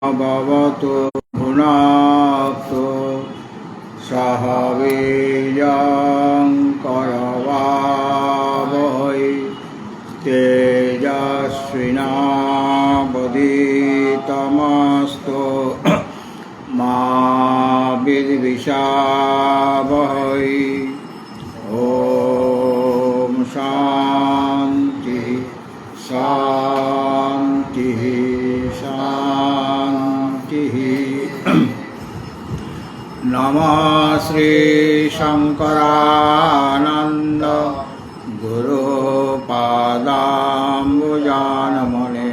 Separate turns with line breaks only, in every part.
भवतु भुनाक्तु सह वीर्यं करवावहै तेजस्विनावधीतमस्तु मा विद्विषावहै। ॐ शान्ति शान्ति शान्तिः। नमः श्री शंकरानंद गुरुपादाम्बुजानमने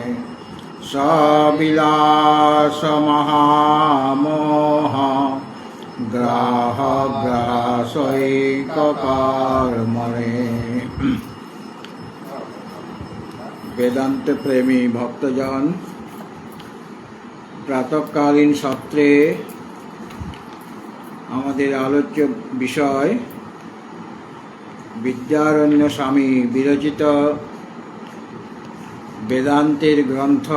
सविलास महामोह ग्राहग्रासैककर्मणे। वेदांत प्रेमी भक्तजन, प्रातःकालीन सत्रे আমাদের আলোচ্য বিষয় বিদ্যারণ্য স্বামী বিরচিত বেদান্তের গ্রন্থ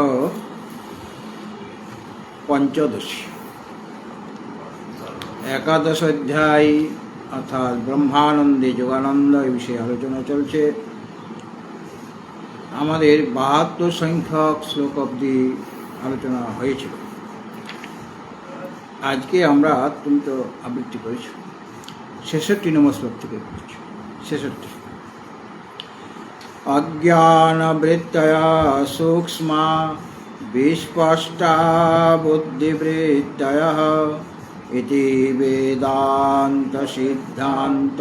পঞ্চদশী। একাদশ অধ্যায় অর্থাৎ ব্রহ্মানন্দে যোগানন্দ এই বিষয়ে আলোচনা চলছে। আমাদের ৭২ সংখ্যক শ্লোক অবধি আলোচনা হয়েছিল। আজকে আমরা তুমি তো আবৃত্তি করেছ ৬৬ নম্বর শ্লোক থেকে পড়েছ। ৬৬ অজ্ঞানবৃত্তয়া সূক্ষ্মা বিস্পষ্টা বুদ্ধিবৃত্তয়ঃ ইতি বেদান্ত সিদ্ধান্ত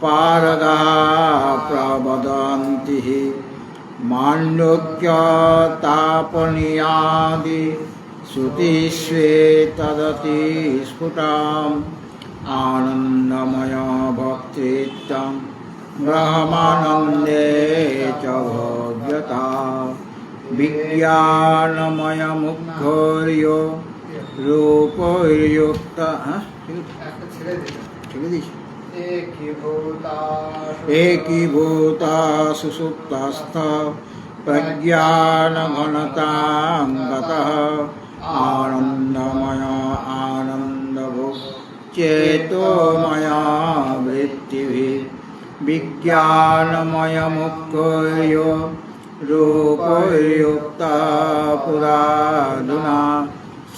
পারগা প্রবদন্তি মান্ডুক্য তাপনিয়াদি শ্রুতিস্বে তদতি স্ফুটাম আনন্দময় ভক্তিত্বং ব্রহ্মানন্দে চ ভব্যতা বিজ্ঞানময় মুখ্যর্য রূপযুক্ত একীভূতা সুষুপ্তস্থ প্রজ্ঞানঘনতাং গতঃ আনন্দময় আনন্দভোগ চেতোময়া বৃত্তিভিঃ বিজ্ঞানময় মুখ্যর্য রূপযুক্তা পুরাধুনা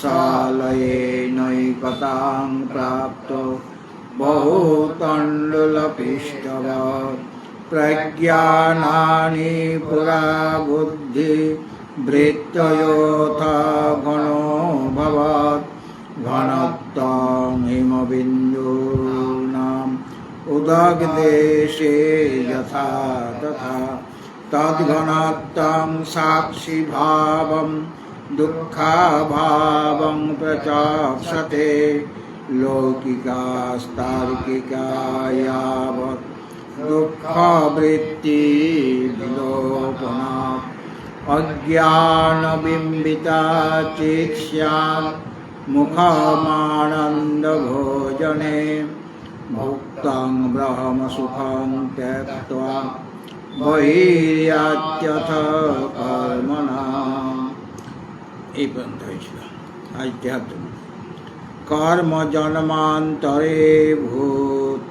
সালয়েনৈকতাং প্রাপ্তো বহুতণ্ডুলপিষ্টবৎ প্রজ্ঞানানি পুরা বুদ্ধি বৃত্তয়োথা ঘনো ভবৎ ঘনত্বং হিমবিন্দূনাম উদগদেশে যথা তথা তদ্ঘনত্বং সাক্ষিভাবং দুঃখাভাবং প্রচক্ষতে লৌকিকাস্তার্কিকা यावत् দুঃখবৃত্তি বিলোপনা অজ্ঞানবিম্বিতা চিৎস্যাৎ মুখমানন্দভোজনে ভুক্তং ব্রহ্মসুখং ত্যক্ত্বা বহির্যাত্যথ কর্মণা। এই পর্যন্ত হয়েছিল। আজ দেহাত্ম কর্ম জন্মান্তরে ভূত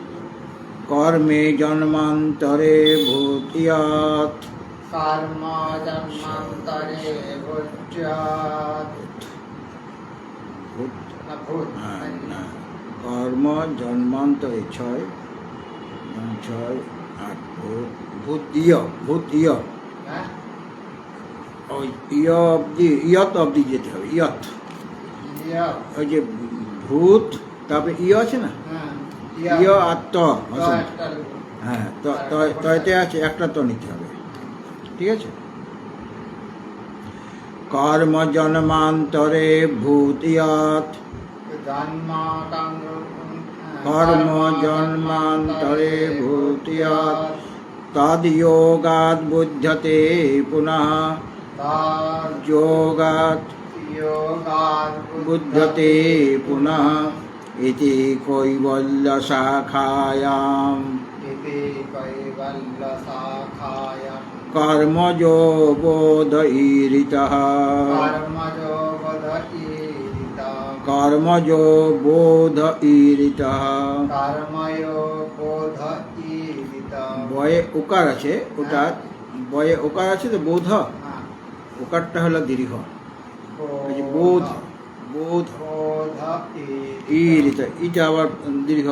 কর্মে জন্মান্তরে ভূতিয়াৎ
কর্ম জন্মান্তরে ভূত্যাৎ
কর্ম জন্মান্তরে ৬ ৬ ৮ ভূতীয় ভূতীয় ওই ইয়ত অবধি যেতে হবে। ইয়ত ওই যে ভূত তারপরে আছে না, ইয় আর ত, হ্যাঁ তয়তে আছে একটা তো নিতে হবে। ঠিক আছে। কর্ম জন্মান্তরে ভূতিয়াৎ কর্ম জন্মান্তরে ভূতিয়াৎ তদ্যোগাৎ বুধ্যতে পুনঃ যোগাৎ বুধ্যতে পুনঃ ইতি কৈবল্য শাখায়াম কর্মজো বোধ ঈরিতঃ
কর্মজো বোধ
কর্মজ বোধ ঈরিতা। বয়ে ওকার আছে, ওটা বয়ে ওকার আছে তো বোধ, ওকারটা হলো দীর্ঘ, বোধ বোধ ঈরিতা, এটা আবার দীর্ঘ।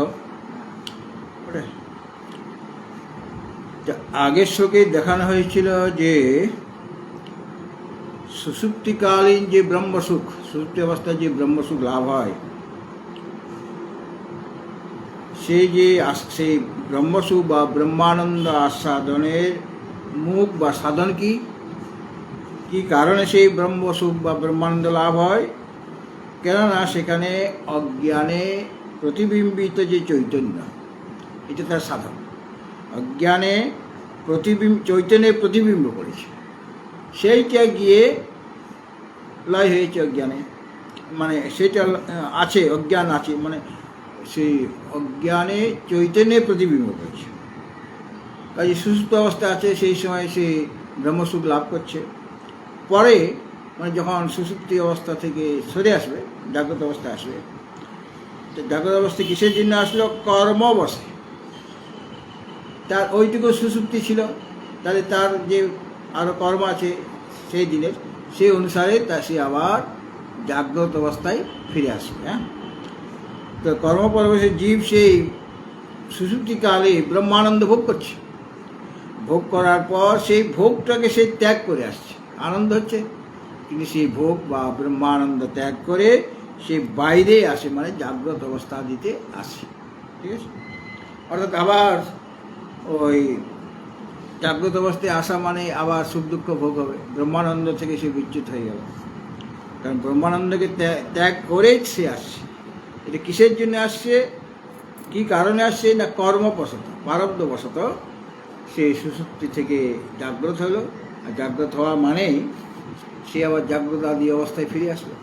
আগের শ্লোকে দেখানো হয়েছিল যে সুষুপ্তিকালীন যে ব্রহ্মসুখ, সুষুপ্তি অবস্থায় যে ব্রহ্মসুখ লাভ হয়, সেই ব্রহ্মসুখ বা ব্রহ্মানন্দ আস্বাদনের মুখ বা সাধন কি কারণে সেই ব্রহ্মসুখ বা ব্রহ্মানন্দ লাভ হয়? কেননা সেখানে অজ্ঞানে প্রতিবিম্বিত যে চৈতন্য, এটা তার সাধন। অজ্ঞানে চৈতন্যের প্রতিবিম্ব করেছে, সেইটা গিয়ে লয় হয়েছে অজ্ঞানে, মানে সেটা আছে, অজ্ঞান আছে, মানে সেই অজ্ঞানে চৈতন্যের প্রতিবিম্ব করেছে। কাজে সুষুপ্ত অবস্থা আছে, সেই সময় সে ব্রহ্মসুখ লাভ করছে। পরে মানে যখন সুষুপ্তি অবস্থা থেকে সরে আসবে, জাগ্রত অবস্থায় আসবে, তো জাগ্রত অবস্থা কিসের জন্য আসলো? কর্ম বসে। তার ওইটুকু সুষুপ্তি ছিল, তাহলে তার যে আরও কর্ম আছে সেই দিনের, সেই অনুসারে সে আবার জাগ্রত অবস্থায় ফিরে আসবে। হ্যাঁ, তো কর্মপরবশে জীব সেই সুষুপ্তিকালে ব্রহ্মানন্দ ভোগ করছে। ভোগ করার পর সেই ভোগটাকে সে ত্যাগ করে আসছে, আনন্দ হচ্ছে, কিন্তু সেই ভোগ বা ব্রহ্মানন্দ ত্যাগ করে সে বাইরে আসে, মানে জাগ্রত অবস্থা দিতে আসে। ঠিক আছে, অর্থাৎ আবার ওই জাগ্রত অবস্থায় আসা মানে আবার সুখ দুঃখ ভোগ হবে, ব্রহ্মানন্দ থেকে সে বিচ্যুত হয়ে গেল। কারণ ব্রহ্মানন্দকে ত্যাগ করে সে আসছে। এটা কিসের জন্য আসছে, কি কারণে আসছে? না কর্মবশত, প্রারব্ধবশত সে সুষুপ্তি থেকে জাগ্রত হলো। আর জাগ্রত হওয়া মানেই সে আবার জাগ্রত আদি অবস্থায় ফিরে আসবে।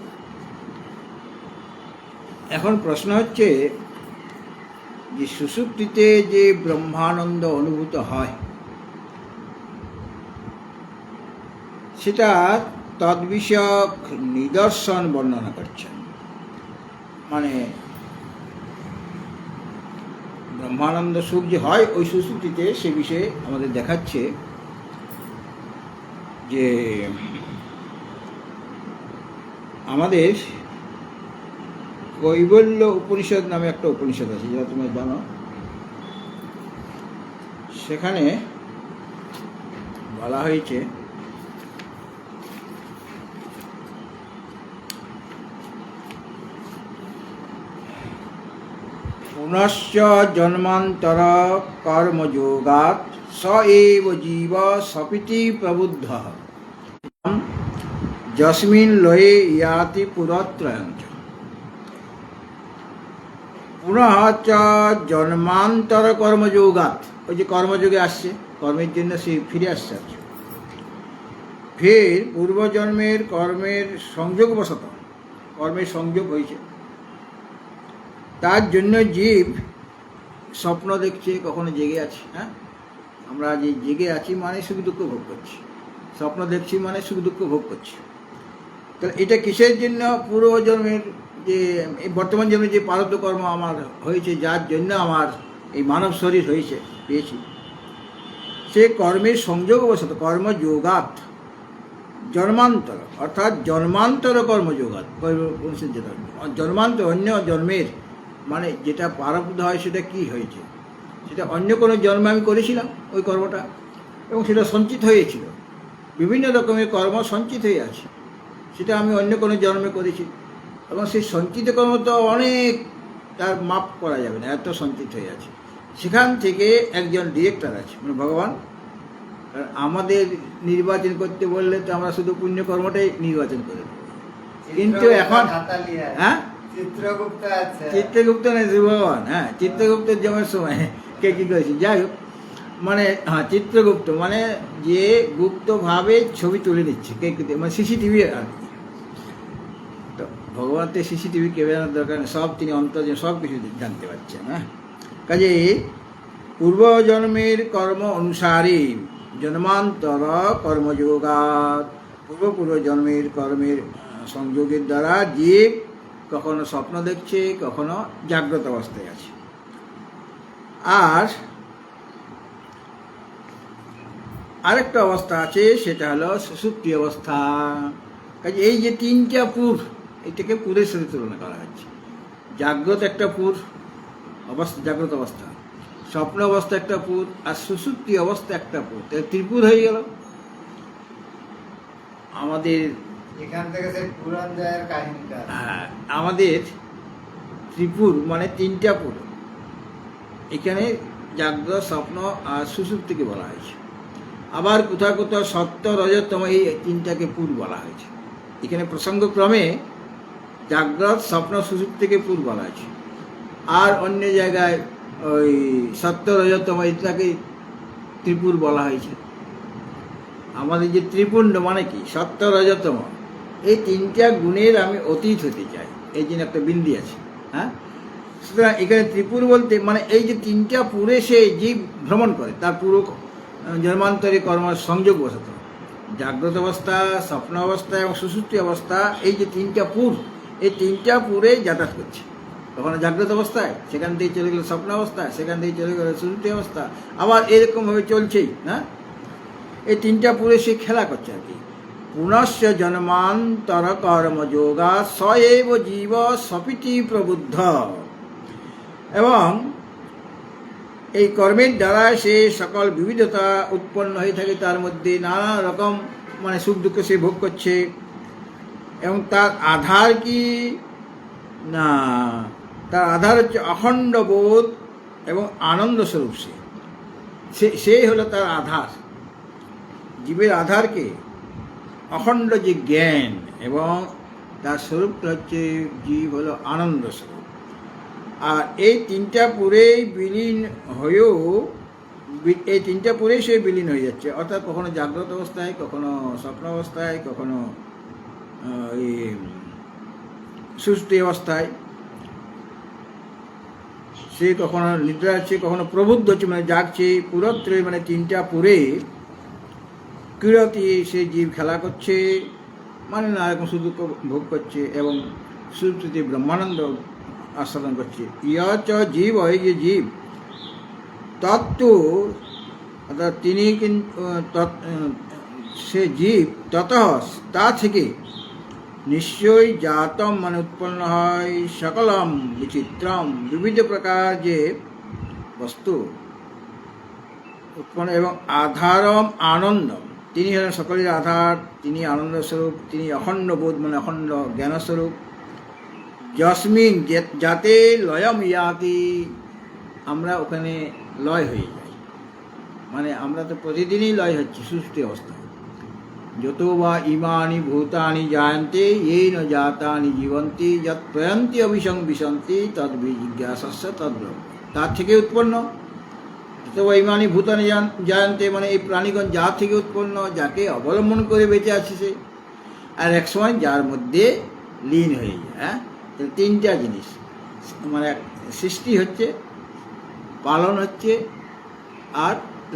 এখন প্রশ্ন হচ্ছে যে সুষুপ্তিতে যে ব্রহ্মানন্দ অনুভূত হয়, সেটা তদ্বিষয়ক নিদর্শন বর্ণনা করছেন। মানে ব্রহ্মানন্দ সুখ যে হয় ওই সুষুপ্তিতে, সে বিষয়ে আমাদের দেখাচ্ছে যে আমাদের কৈবল্য উপনিষদ নামে একটা উপনিষদ আছে, যেটা তুমি জানো। সেখানে বলা হয়েছে পুনশ্চ জন্মান্তর কর্মযোগাৎ স এব জীব সপিতি প্রবুদ্ধ যস্মিন লয়ে ইয়াতি পুরত্রয়ঞ্চ। পুনঃ চ জন্মান্তর কর্মযোগাৎ, ওই যে কর্মযোগে আসছে, কর্মের জন্য সে ফিরে আসছে। ফের পূর্বজন্মের কর্মের সংযোগবশত, কর্মের সংযোগ হয়েছে, তার জন্য জীব স্বপ্ন দেখছে, কখনো জেগে আছে। হ্যাঁ, আমরা যে জেগে আছি মানে সুখ দুঃখ ভোগ করছি, স্বপ্ন দেখছি মানে সুখ দুঃখ ভোগ করছি। তাহলে এটা কিসের জন্য? পূর্বজন্মের যে বর্তমান জন্মে যে প্রারব্ধ কর্ম আমার হয়েছে, যার জন্য আমার এই মানব শরীর হয়েছে, পেয়েছি, সে কর্মের সংযোগবশত, কর্মযোগাৎ জন্মান্তর, অর্থাৎ জন্মান্তর কর্মযোগাৎ, জন্মান্তর অন্য জন্মের, মানে যেটা প্রারব্ধ হয় সেটা কি হয়েছে, সেটা অন্য কোনো জন্মে আমি করেছিলাম ওই কর্মটা, এবং সেটা সঞ্চিত হয়েছিল, বিভিন্ন রকমের কর্ম সঞ্চিত হয়ে আছে, সেটা আমি অন্য কোনো জন্মে করেছি। এবং সেই সঞ্চিত কর্ম তো অনেক, তার মাপ করা যাবে না, এত সঞ্চিত হয়ে আছে। সেখান থেকে একজন ডিরেক্টর আছে, মানে ভগবান। আমাদের নির্বাচন করতে বললে তো আমরা শুধু পুণ্যকর্মটাই নির্বাচন করে দেবো, কিন্তু এখন হ্যাঁ চিত্রগুপ্ত নেই ভগবান। হ্যাঁ, চিত্রগুপ্তের জমের সময় কে কী করেছে, যাই হোক, মানে হ্যাঁ চিত্রগুপ্ত মানে যে গুপ্তভাবে ছবি তুলে নিচ্ছে কে, মানে সিসিটিভি আর কি। তো ভগবান তো সিসিটিভি ক্যামেরার দরকার নেই, সব তিনি অন্তর্জন সব কিছু জানতে পারছেন। হ্যাঁ, কাজে পূর্বজন্মের কর্ম অনুসারে জন্মান্তর কর্মযোগাৎ, পূর্বজন্মের কর্মের সংযোগের দ্বারা জীব কখনো স্বপ্ন দেখছে, কখনো জাগ্রত অবস্থায় আছে। আর আরেকটা অবস্থা আছে, সেটা হলো সুষুপ্তি অবস্থা। কাজে এই যে তিনটা পুর, এটাকে পুরের সাথে তুলনা করা হচ্ছে। জাগ্রত একটা পুর অবস্থা, জাগ্রত অবস্থা, স্বপ্ন অবস্থা একটা পুর, আর সুষুপ্তি অবস্থা একটা পুর, তাহলে ত্রিপুর হয়ে গেল। আমাদের
এখান থেকে সেই পুরাণ যায় কাহিনীটা।
হ্যাঁ, আমাদের ত্রিপুর মানে তিনটা পুর, এখানে জাগ্রত, স্বপ্ন আর সুষুপ্তিকে বলা হয়েছে। আবার কোথাও কোথাও সত্য, রজতম, এই তিনটাকে পুর বলা হয়েছে। এখানে প্রসঙ্গক্রমে জাগ্রত, স্বপ্ন, সুষুপ্তিকে পুর বলা হয়েছে। আর অন্য জায়গায় ওই সত্য, রজতম এটাকে ত্রিপুর বলা হয়েছে। আমাদের যে ত্রিপুণ্ড মানে কি, সত্য, রজতম, এই তিনটা গুণের আমি অতীত হতে চাই, এই জন্য একটা বিন্দি আছে। হ্যাঁ, সুতরাং এখানে ত্রিপুর বলতে মানে এই যে তিনটা পুরে সে জীব ভ্রমণ করে, তার পুরো জন্মান্তরে কর্ম সংযোগ বসত, জাগ্রত অবস্থা, স্বপ্ন অবস্থা এবং সুষুপ্তি অবস্থা, এই যে তিনটা পুর, এই তিনটা পুরে যাতায়াত করছে। কখনো জাগ্রত অবস্থায়, সেখান থেকে চলে গেল স্বপ্ন অবস্থায়, সেখান থেকে চলে গেল সুষুপ্তি অবস্থা, আবার এরকমভাবে চলছেই না। এই তিনটা পুরে সে খেলা করছে আর কি। পুনশ্চ জন্মান্তর কর্মযোগা সএব জীব সপিতি প্রবুদ্ধ। এবং এই কর্মের দ্বারা সে সকল বিবিধতা উৎপন্ন হয়ে থাকে, তার মধ্যে নানা রকম মানে সুখ দুঃখ সে ভোগ করছে। এবং তার আধার কি না, তার আধার হচ্ছে অখণ্ড বোধ এবং আনন্দ স্বরূপ। সেই হলো তার আধার। জীবের আধারকে অখণ্ড যে জ্ঞান, এবং তার স্বরূপটা হচ্ছে জীব হলো আনন্দ স্বরূপ। আর এই তিনটা পুরেই বিলীন হয়েও, এই তিনটা পুরেই সে বিলীন হয়ে যাচ্ছে, অর্থাৎ কখনো জাগ্রত অবস্থায়, কখনো স্বপ্ন অবস্থায়, কখনো এই সুষুপ্তি অবস্থায়। সে কখনো নিদ্রা আছে, কখনো প্রবুদ্ধ হচ্ছে মানে জাগছে। পুরত্রে মানে তিনটা পুরে ক্রীড়তি সে জীব খেলা করছে, মানে না এরকম সুখ দুঃখ ভোগ করছে, এবং সুষুপ্তিতে ব্রহ্মানন্দ আস্বাদন করছে। ইয়চ জীব, এই যে জীব, তত্ত্ব অর্থাৎ তিনি সে জীব, তত তা থেকে নিশ্চয়ই জাতম মানে উৎপন্ন হয় সকলম বিচিত্রম, বিবিধ প্রকার যে বস্তু উৎপন্ন, এবং আধারম আনন্দম, তিনি হলেন সকলের আধার, তিনি আনন্দ স্বরূপ, তিনি অখণ্ড বোধ মানে অখণ্ড জ্ঞানস্বরূপ। যস্মিন যাতে লয়ম ইয়াতি, আমরা ওখানে লয় হয়ে যাই, মানে আমরা তো প্রতিদিনই লয় হচ্ছি সুষুপ্তি অবস্থায়। যত বা ইমানি ভূতানি জায়ন্তে এই ন জাতানি জীবন্তি, যৎ প্রয়ন্তি অভিসংবিশন্তি তদ বিজিজ্ঞাসস্য তদ্ব্রহ্ম, তার থেকে উৎপন্ন। যত বা ইমানি ভূতানি জায়ন্তে মানে এই প্রাণীগণ যার থেকে উৎপন্ন, যাকে অবলম্বন করে বেঁচে আছে সে, আর এক সময় যার মধ্যে লীন হয়ে যায়। হ্যাঁ, তিনটা জিনিস মানে সৃষ্টি হচ্ছে, পালন হচ্ছে, আর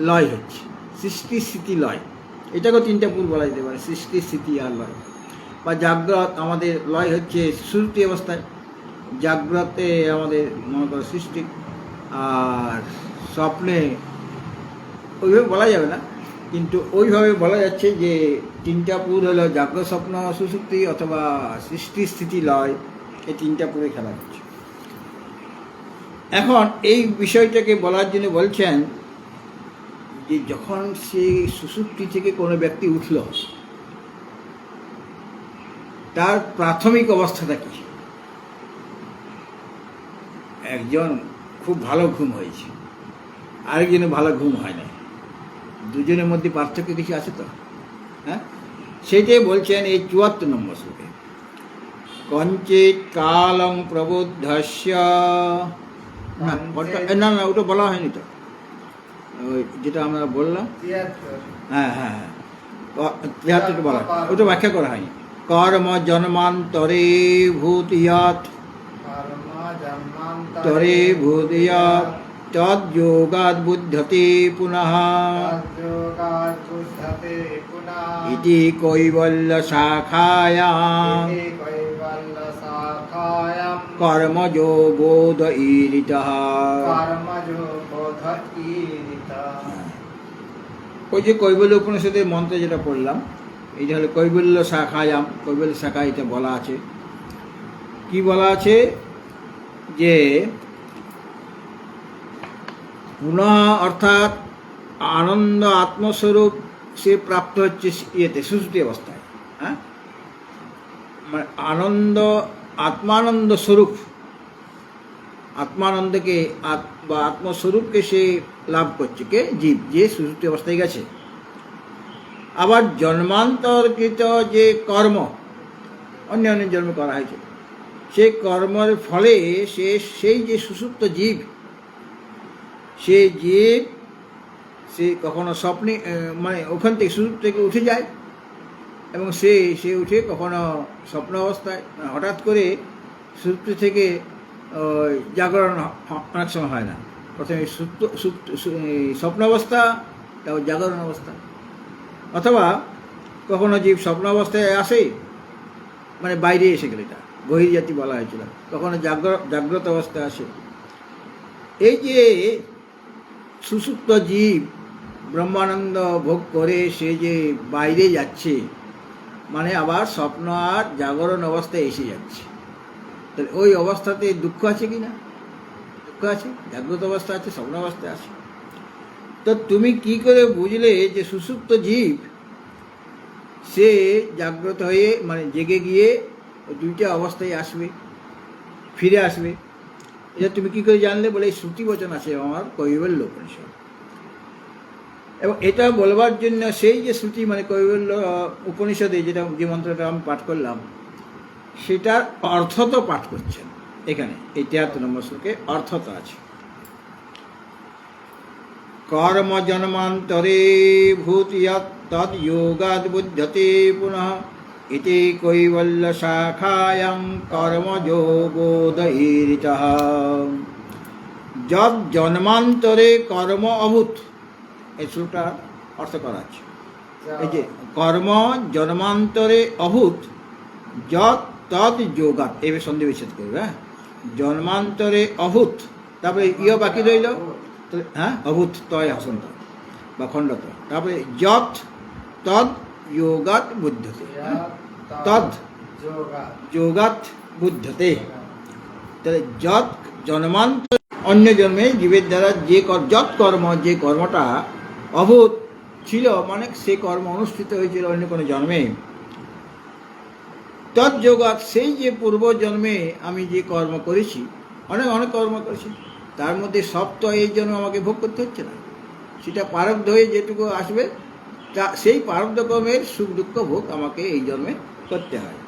লয় হচ্ছে। সৃষ্টি, স্থিতি, লয়, এটাকেও তিনটা পুর বলা যেতে পারে, সৃষ্টি, স্থিতি আর লয়। বা জাগ্রত, আমাদের লয় হচ্ছে সুষুপ্তি অবস্থায়, জাগ্রতে আমাদের মনে করো সৃষ্টি, আর স্বপ্নে ওইভাবে বলা যাবে না, কিন্তু ওইভাবে বলা যাচ্ছে যে তিনটা পুর হলো জাগ্রত, স্বপ্ন, সুষুপ্তি, অথবা সৃষ্টি, স্থিতি, লয়, এই তিনটা পুরে খেলা হচ্ছে। এখন এই বিষয়টাকে বলার জন্য বলছেন যে যখন সে সুষুপ্তি থেকে কোনো ব্যক্তি উঠল, তার প্রাথমিক অবস্থাটা কি? একজন খুব ভালো ঘুম হয়েছে, আরেকজনের ভালো ঘুম হয় না, দুজনের মধ্যে পার্থক্য কিছু আছে তো? হ্যাঁ, সেটাই বলছেন এই ৭৪ নম্বর শ্লোকে। কঞ্চিত কালং প্রবুদ্ধস্য, না না ওটা বলা হয়নি তো, ওই যেটা আমরা বললাম। হ্যাঁ হ্যাঁ হ্যাঁ, ৭৩ বলা, ওটা ব্যাখ্যা করা হয়নি। কর্ম জন্মান্তরে ভূতিয়াৎ, তরে ভূতিয়াৎ, তদ্যোগাৎ বুধ্যতে পুনঃ, ইতি কৈবল্য শাখায়াম,
শাখায়াম
কর্মজো বোধ ঈরিতঃ।
কর্মজো বোধ ঈরিতঃ।
ওই যে কৈবল্য উপনিষদের মন্ত্রে যেটা পড়লাম, এইটা হলো কৈবল্য শাখায়াম, কৈবল্য শাখা এটা বলা আছে। কি বলা আছে যে পুনঃ অর্থাৎ আনন্দ আত্মস্বরূপ সে প্রাপ্ত হচ্ছে ইয়েতে সুষুপ্তি অবস্থায়। হ্যাঁ, মানে আনন্দ, আত্মানন্দ স্বরূপ, আত্মানন্দকে বা আত্মস্বরূপকে সে লাভ করছে, কে? জীব, যে সুষুপ্তি অবস্থায় গেছে। আবার জন্মান্তরকৃত যে কর্ম অন্য অন্য জন্মে করা হয়েছে, সেই কর্মের ফলে সে সেই যে সুষুপ্ত জীব, সে জীব সে কখনো স্বপ্নে মানে ওখান থেকে সুষুপ্ত থেকে উঠে যায়, এবং সে উঠে কখনো স্বপ্ন অবস্থায়, হঠাৎ করে সুষুপ্তি থেকে জাগরণ অনেক সময় হয় না। প্রথমে স্বপ্ন অবস্থা, তারপর জাগরণ অবস্থা। অথবা কখনো জীব স্বপ্ন অবস্থায় আসে, মানে বাইরে এসে গেলে, এটা বহির্জাতি বলা হয়েছিল। কখনো জাগ্রত অবস্থায় আসে। এই যে সুষুপ্ত জীব ব্রহ্মানন্দ ভোগ করে সে যে বাইরে যাচ্ছে, মানে আবার স্বপ্ন আর জাগরণ অবস্থায় এসে যাচ্ছে। তাহলে ওই অবস্থাতে দুঃখ আছে কি না? দুঃখ আছে। জাগ্রত অবস্থা আছে, স্বপ্ন অবস্থায় আছে। তো তুমি কি করে বুঝলে যে সুষুপ্ত জীব সে জাগ্রত হয়ে মানে জেগে গিয়ে দুইটা অবস্থায় আসবে, ফিরে আসবে? এটা তুমি কি করে জানলে? বলে এই শ্রুতি বচন আছে আমার কৈবল্য উপনিষদ। এবং এটা বলবার জন্য সেই যে শ্রুতি মানে কৈবল্য উপনিষদে যেটা যে মন্ত্রটা আমি পাঠ করলাম, সেটার অর্থ তো পাঠ করছেন এখানে এই ৭৩ নম্বর শ্লোকে। অর্থ তো আছে, কর্ম জন্মান্তরে ভূত তদ যোগাদ বুধ্যতে পুনঃ ইতি কৈবল্য শাখায়াং কর্মজো বোধ ঈরিতঃ। যদ জন্মান্তরে কর্ম অভূত, এই শ্লোকটার অর্থ করা আছে। এই যে কর্ম জন্মান্তরে অভূত, যদ তদ যোগাত, এবার সন্ধি বিচ্ছেদ করবে। হ্যাঁ, জন্মান্তরে অভূত, তারপরে ইয় বাকি রইল। হ্যাঁ, অভূত তয় হসন্ত বা খণ্ডত, তারপরে যত তদ যোগাত বুদ্ধতে, তদ যোগাত বুদ্ধতে। তাহলে যত জন্মান্তর, অন্য জন্মে জীবের দ্বারা যে যত কর্ম, যে কর্মটা অভূত ছিল, মানে সে কর্ম অনুষ্ঠিত হয়েছিল অন্য কোনো জন্মে, তৎযোগাত, সেই যে পূর্ব জন্মে আমি যে কর্ম করেছি, অনেক কর্ম করেছি, তার মধ্যে সব তো এই জন্য আমাকে ভোগ করতে হচ্ছে না। সেটা প্রারব্ধ হয়ে যেটুকু আসবে, তা সেই প্রারব্ধ কর্মের সুখ দুঃখ ভোগ আমাকে এই জন্মে করতে হয়।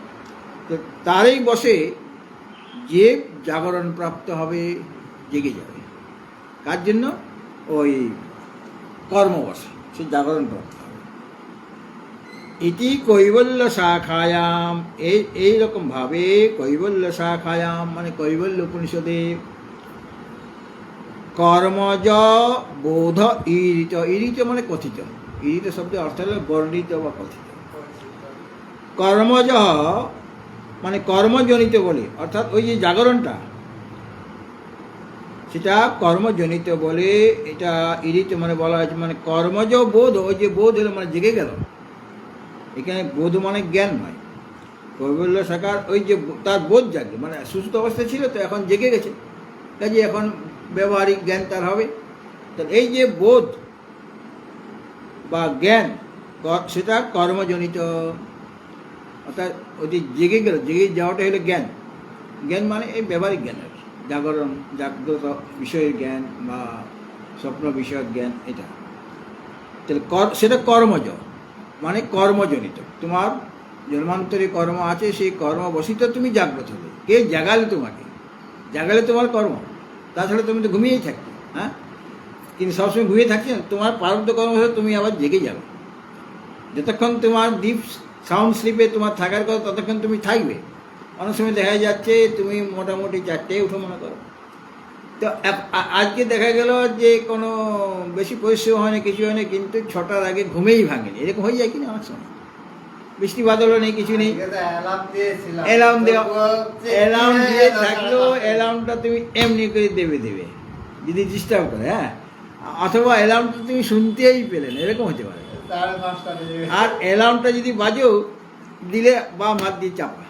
তো তারই বসে যে জাগরণ প্রাপ্ত হবে, জেগে যাবে। কার জন্য? ওই কর্মবশে সে জাগরণ প্রাপ্ত হবে। ইতি কৈবল্য শাখায়াম, এইরকম ভাবে কৈবল্য শাখায়াম মানে কৈবল্য উপনিষদে কর্মজ বোধ ঈরিত, ঈরিত মানে কথিত, ঈরিত শব্দের অর্থ হল বর্ণিত বা কথিত। কর্মজ মানে কর্মজনিত বলে, অর্থাৎ ওই যে জাগরণটা সেটা কর্মজনিত বলে। এটা ঈরিত মানে বলা হয়েছে মানে কর্মজ বোধ, ওই যে বোধ হলো মানে জেগে গেল। এখানে বোধ মানে জ্ঞান নয়। কৈবল্য শাখার ওই যে তার বোধ জাগে, মানে সুস্থ অবস্থায় ছিল তো এখন জেগে গেছে, কাজে এখন ব্যবহারিক জ্ঞান তার হবে। তাহলে এই যে বোধ বা জ্ঞান, সেটা কর্মজনিত, অর্থাৎ ওই যে জেগে গেল, জেগে যাওয়াটা হলো জ্ঞান। জ্ঞান মানে এই ব্যবহারিক জ্ঞান আর কি, জাগরণ, জাগ্রত বিষয়ের জ্ঞান বা স্বপ্ন বিষয়ক জ্ঞান, এটা। তাহলে সেটা কর্মজ মানে কর্মজনিত। তোমার জন্মান্তরে কর্ম আছে, সেই কর্মবশিত তুমি জাগ্রত হবে। কে জাগালে তোমাকে? জাগালে তোমার কর্ম, তাছাড়া তুমি তো ঘুমিয়েই থাকবে। হ্যাঁ, কিন্তু সবসময় ঘুমিয়ে থাকছে না, তোমার প্রারব্ধ কর্ম হলে তুমি আবার জেগে যাবে। যতক্ষণ তোমার ডিপ সাউন্ড স্লিপে তোমার থাকার কথা, ততক্ষণ তুমি থাকবে। অনেক সময় দেখা যাচ্ছে তুমি মোটামুটি 4টায় উঠো মনে করো, তো আজকে দেখা গেল যে কোনো বেশি পরিশ্রম হয় না, কিছু হয় না, কিন্তু 6টার আগে ঘুমেই ভাঙেনি, এরকম হয়ে যায় কিনা অনেক সময়। বৃষ্টি বাদলও নেই, কিছু নেই।
আজকে তো অ্যালার্ম দিয়েছিলাম।
অ্যালার্ম দেওয়া,
তবুও হচ্ছে
অ্যালার্ম দিয়ে
সাড়ে
থাকলেও
পাঁচটা।
অ্যালার্মটা তুমি এমনি করে দেবে যদি ডিস্টার্ব করে, হ্যাঁ, অথবা অ্যালার্মটা তুমি শুনতেই পেলে না, এরকম হতে পারে।
সাড়ে পাঁচটা বেজে গেছে।
আর অ্যালার্মটা যদি বাজেও দিলে বা হাত দিয়ে চাপা,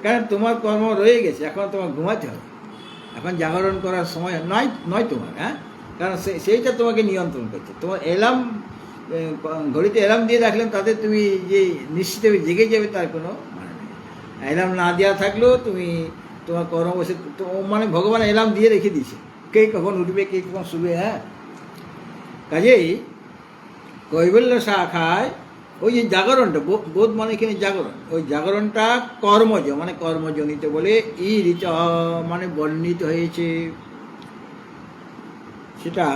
কারণ তোমার কর্ম রয়ে গেছে, এখন তোমার ঘুমাতে হবে, এখন জাগরণ করার সময় নয় তোমার, হ্যাঁ, কারণ সেইটা তোমাকে নিয়ন্ত্রণ করছে। তোমার অ্যালার্ম, ঘড়িতে অ্যালার্ম দিয়ে রাখলেন তাতে তুমি যে নিশ্চিত জেগে যাবে তার কোনো মানে নেই। অ্যালার্ম না দেওয়া থাকলেও তুমি তোমার কর্ম বসে, মানে ভগবান অ্যালার্ম দিয়ে রেখে দিয়েছে, কে কখন উঠবে, কে কখন শুবে, হ্যাঁ। কাজেই কৈবল্য শাখায় ওই যে জাগরণটা, বোধ মানে এখানে জাগরণ, ওই জাগরণটা কর্মজ মানে কর্মজনিত বলে ই ঋচ মানে বর্ণিত হয়েছে। সেটা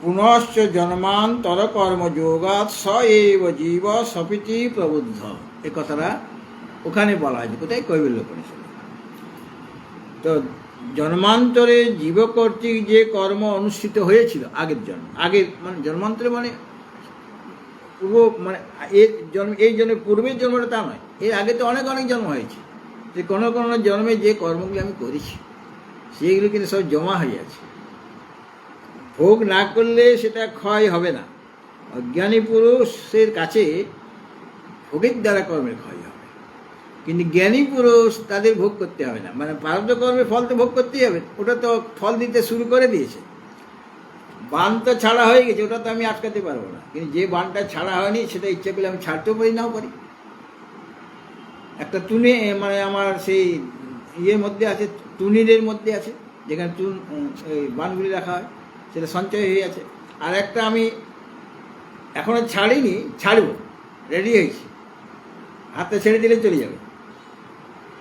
পুনশ্চ জন্মান্তর কর্মযোগাৎ স এব জীব সপিতি প্রবুদ্ধ, এ কথাটা ওখানে বলা হয়েছে, কোথায়? কৈবল্য উপনিষদে। তো জন্মান্তরে জীব কর্তৃক যে কর্ম অনুষ্ঠিত হয়েছিল আগের জন্ম, আগের মানে জন্মান্তরে মানে পূর্ব, মানে এর জন্ম, এই জন্মের পূর্বের জন্মটা তা নয়, এর আগে তো অনেক জন্ম হয়েছে, যে কোনো কোনো জন্মে যে কর্মগুলি আমি করেছি সেইগুলো কিন্তু সব জমা হয়ে আছে। ভোগ না করলে সেটা ক্ষয় হবে না। অজ্ঞানী পুরুষের কাছে ভোগের দ্বারা কর্মের ক্ষয় হবে, কিন্তু জ্ঞানী পুরুষ তাদের ভোগ করতে হবে না, মানে প্রারব্ধ কর্মের ফল তো ভোগ করতেই হবে, ওটা তো ফল দিতে শুরু করে দিয়েছে। বান তো ছাড়া হয়ে গেছে, ওটা তো আমি আটকাতে পারবো না, কিন্তু যে বানটা ছাড়া হয়নি সেটা ইচ্ছে করলে আমি ছাড়তেও পারি, নাও পারি। একটা টুনি মানে আমার সেই ইয়ের মধ্যে আছে, টুনিরের মধ্যে আছে, যেখানে এই বানগুলি রাখা হয়, সেটা সঞ্চয় হয়ে আছে। আর একটা আমি এখনো ছাড়িনি, ছাড়বো, রেডি হয়েছি, হাতে ছেড়ে দিলে চলে যাবে,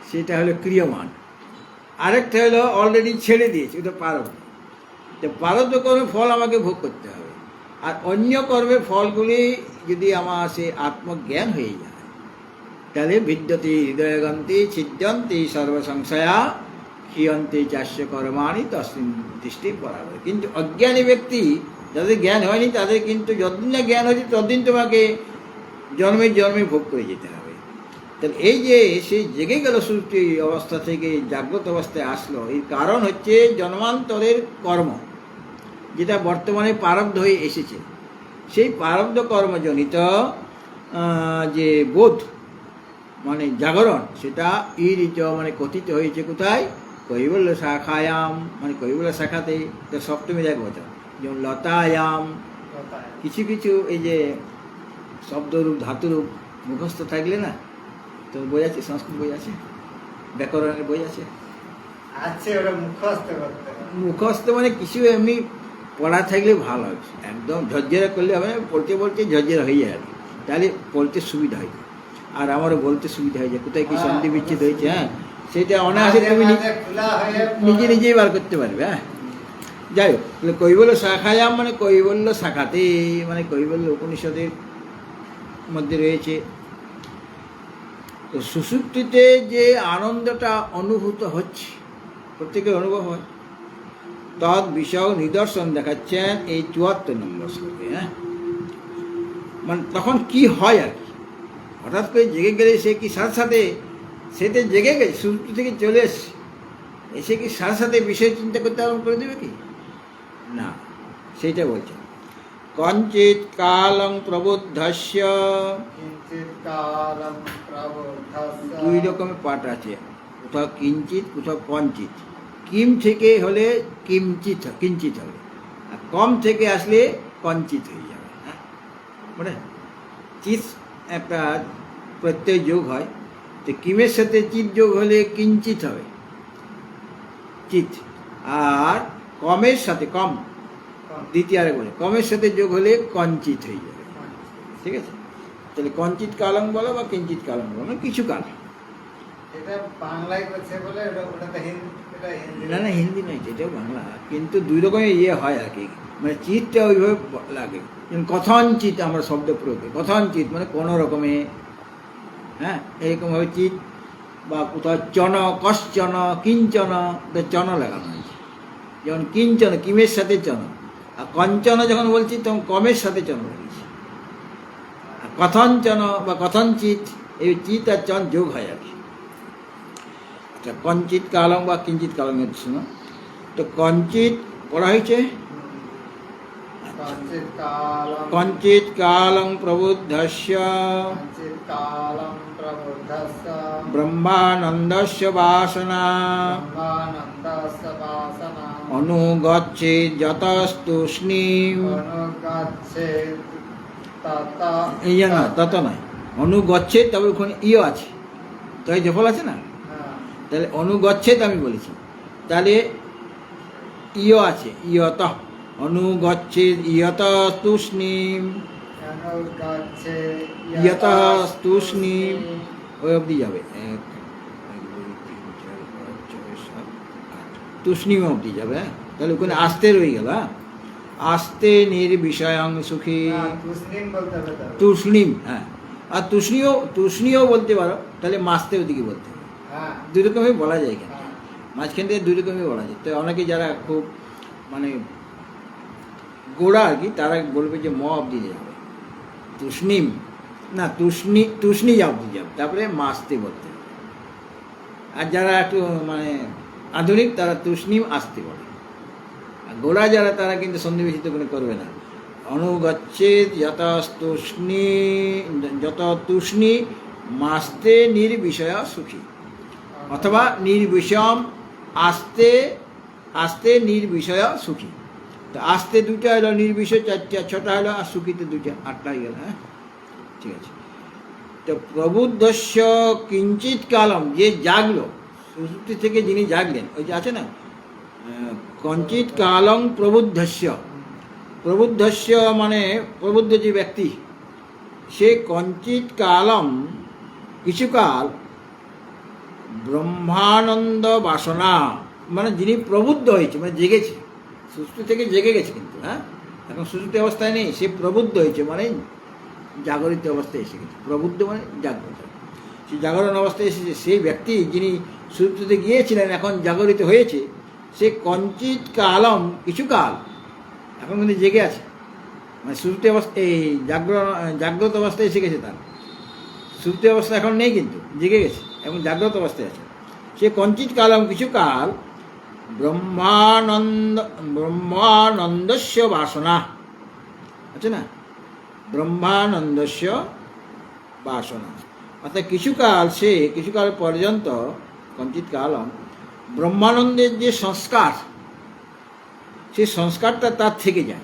সেটা হলো ক্রিয়মান। আরেকটা হলো অলরেডি ছেড়ে দিয়েছি, ওটা পারব। তো পারব্ধ কর্মের ফল আমাকে ভোগ করতে হবে, আর অন্য কর্মের ফলগুলি যদি আমার সে আত্মজ্ঞান হয়ে যায়, তাহলে বিদ্যতি হৃদয়গন্তি ছিদ্যন্তি সর্বসংশয়া ক্ষীয়ন্তি চাস্য কর্মাণি তস্মিন দৃষ্টি বরাবর। কিন্তু অজ্ঞানী ব্যক্তি, যাদের জ্ঞান হয়নি, তাদের কিন্তু যতদিন না জ্ঞান হয়েছে ততদিন তোমাকে জন্মে জন্মে ভোগ করে যেতে হবে। তাহলে এই যে সে জেগে গেল সুপ্তি অবস্থা থেকে জাগ্রত অবস্থায় আসলো, এর কারণ হচ্ছে জন্মান্তরের কর্ম, যেটা বর্তমানে প্রারব্ধ হয়ে এসেছে। সেই প্রারব্ধ কর্মজনিত যে বোধ মানে জাগরণ, সেটা ইরিচ মানে কথিত হয়েছে কোথায়? কৈবল্য শাখায়াম, মানে কৈবল্য শাখাতে, তো সপ্তমীর এক বচন, যেমন লতায়াম। কিছু কিছু এই যে শব্দরূপ ধাতুরূপ মুখস্থ থাকলে না, তো বই আছে, সংস্কৃত বই আছে, ব্যাকরণের বই আছে,
ওটা মুখস্থ করতে হবে।
মুখস্থ মানে কিছু এমনি পড়া থাকলে ভালো হয়, একদম ঝরঝরা করলে হবে না, পড়তে পড়তে ঝরঝরা হয়ে যায়, তাহলে পড়তে সুবিধা হয়। আর আমারও বলতে সুবিধা হয় যে কোথায় কি সন্ধি বিচ্ছেদ হয়েছে, হ্যাঁ, সেটা অনায়াসে তুমি নিজে নিজেই বার করতে পারবে। হ্যাঁ, যাই হোক, কৈবল্য শাখায়াম মানে কৈবল্য শাখাতে, মানে কৈবল্য উপনিষদের মধ্যে রয়েছে। তো সুষুপ্তিতে যে আনন্দটা অনুভূত হচ্ছে, প্রত্যেকের অনুভব হয়, তৎ বিষয় নিদর্শন দেখাচ্ছেন এই ৭৪ নম্বর শ্লোকে। হ্যাঁ, মানে তখন কি হয় আর কি, হঠাৎ করে জেগে গেলে সে কি সাথে সাথে, সেটা জেগে গেছে, সুষুপ্তি থেকে চলে এসছে, এসে কি সাথে সাথে বিষয় চিন্তা করতে আরম্ভ করে দেবে কি না, সেইটা বলছে। কঞ্চিৎ কালং প্রবুদ্ধস্য, দুই রকমের পাঠ আছে, কোথাও কিঞ্চিত, কোথাও কঞ্চিত। কিম থেকে হলে কিঞ্চিত হবে, আর কম থেকে আসলে কঞ্চিত হয়ে যাবে। হ্যাঁ, মানে চিত একটা প্রত্যয় যোগ হয়, তো কিমের সাথে চিত যোগ হলে কিঞ্চিত হবে, চিত। আর কমের সাথে, কম দ্বিতীয় আরে বলে, কমের সাথে যোগ হলে কঞ্চিত হয়ে যাবে। ঠিক আছে, তাহলে কঞ্চিত কালং বলো বা কিঞ্চিত কালং বলো, মানে কিছু কাল। না না, হিন্দি নয়, এটাও বাংলা, কিন্তু দুই রকমের ইয়ে হয় আর কি, মানে চিতটা ওইভাবে লাগে। যেমন কথঞ্চিত আমরা শব্দ প্রয়োগে, কথঞ্চিত মানে কোনো রকমে, হ্যাঁ, এরকমভাবে চিত। বা কোথাও চন, কশ্চন, কিঞ্চন, চন লাগানো হয়েছে, যেমন কিঞ্চন কিমের সাথে চন, আর কঞ্চন যখন বলছি তখন কমের সাথে চন লাগিয়েছি। আর কথঞ্চন বা কথঞ্চিত, এই চিত আর চন যোগ হয় আর কি। আচ্ছা, কঞ্চিত কালং বা কিঞ্চিত কালং এর শোনো তো। কঞ্চিত পড়া হয়েছে,
কঞ্চিত কালং
কঞ্চিত কালং প্রবুদ্ধস্য
কঞ্চিত কালং প্রবুদ্ধস্য
ব্রহ্মানন্দস্য বাসনা
ব্রহ্মানন্দস্য বাসনা
অনুগচ্ছেদ যতস্তুষ্ণীম।
অনুগচ্ছেদ তত
এই না, তত নয়, অনুগচ্ছেদ, তবে ওখানে ইয় আছে, তাই জফল আছে না,
হ্যাঁ,
তাহলে অনুগচ্ছেদ আমি বলেছি, তাহলে ইয় আছে, ইয়ত, অনুগচ্ছেদ ইয়ত তুষ্ণীম,
অনুগচ্ছেদ
ইয়ত তুষ্ণীম, ওই অবধি যাবে। 1 2 3 4 5 6 7 8 তুষ্ণীম অবধি যাবে। হ্যাঁ, তাহলে ওখানে আস্তে রয়ে গেল। হ্যাঁ, আস্তে নির্বিষয়ং সুখী,
তুষ্ণীম বলতে হবে তো।
তুষ্ণীম। হ্যাঁ, আর তুষ্ণীয় বলতে পারো, তাহলে মাস্তে ওদিকে বলতে হবে।
হ্যাঁ,
দুই রকমই বলা যায় এখানে,
হ্যাঁ।
মাঝখান থেকে দুই রকমই বলা যায়। তো অনেকে যারা খুব মানে গোড়া আর কি, তারা বলবে যে ম অবধি যাবে, তুষ্ণীম না, তুষ্ণী অবধি যাবে, তারপরে মাস্তে বলতে হবে। আর যারা একটু মানে আধুনিক, তারা তুষ্ণীম আসতে বলে। আর গোড়া যারা, তারা কিন্তু সন্নিবেশিত কোনো করবে না। অনুগচ্ছেদ যত তুষ্ণী মাস্তে নির্বিষয় সুখী, অথবা নির্বিষম আস্তে আস্তে নির্বিষয় সুখী। তো আস্তে দুটা হলো, নির্বিষয় 4টা, 6টা হলো, আর সুখীতে 2টা, 8টা হয়ে গেল। হ্যাঁ, ঠিক আছে। তো প্রবুদ্ধস্য কিঞ্চিত কালম, যে জাগলো, সুষুপ্তি থেকে যিনি জাগলেন, ওই যে আছে না, কঞ্চিত কালং প্রবুদ্ধস্য, প্রবুদ্ধস্য মানে প্রবুদ্ধ যে ব্যক্তি, সে কঞ্চিত কালম কিছুকাল ব্রহ্মানন্দ বাসনা, মানে যিনি প্রবুদ্ধ হয়েছে, মানে জেগেছে, সুষুপ্তি থেকে জেগে গেছে কিন্তু। হ্যাঁ, এখন সুষুপ্তি অবস্থায় নেই, সে প্রবুদ্ধ হয়েছে, মানে জাগরিত অবস্থায় এসে গেছে। প্রবুদ্ধ মানে জাগ্রত, সে জাগরণ অবস্থায় এসেছে। সেই ব্যক্তি যিনি সুষুপ্তিতে গিয়েছিলেন, এখন জাগরিত হয়েছে, সে কঞ্চিত কালম কিছুকাল এখন কিন্তু জেগে আছে, মানে সুষুপ্তি অবস্থা, এই জাগ্রত অবস্থায় এসে গেছে। তার সুষুপ্তি অবস্থা এখন নেই, কিন্তু জেগে গেছে, এবং জাগ্রত অবস্থায় আছে। সে কঞ্চিত কালম কিছুকাল ব্রহ্মানন্দস্য বাসনা আছে না, ব্রহ্মানন্দস্য বাসনা, অর্থাৎ কিছুকাল পর্যন্ত কঞ্চিত কালম ব্রহ্মানন্দের যে সংস্কার, সেই সংস্কারটা তার থেকে যায়।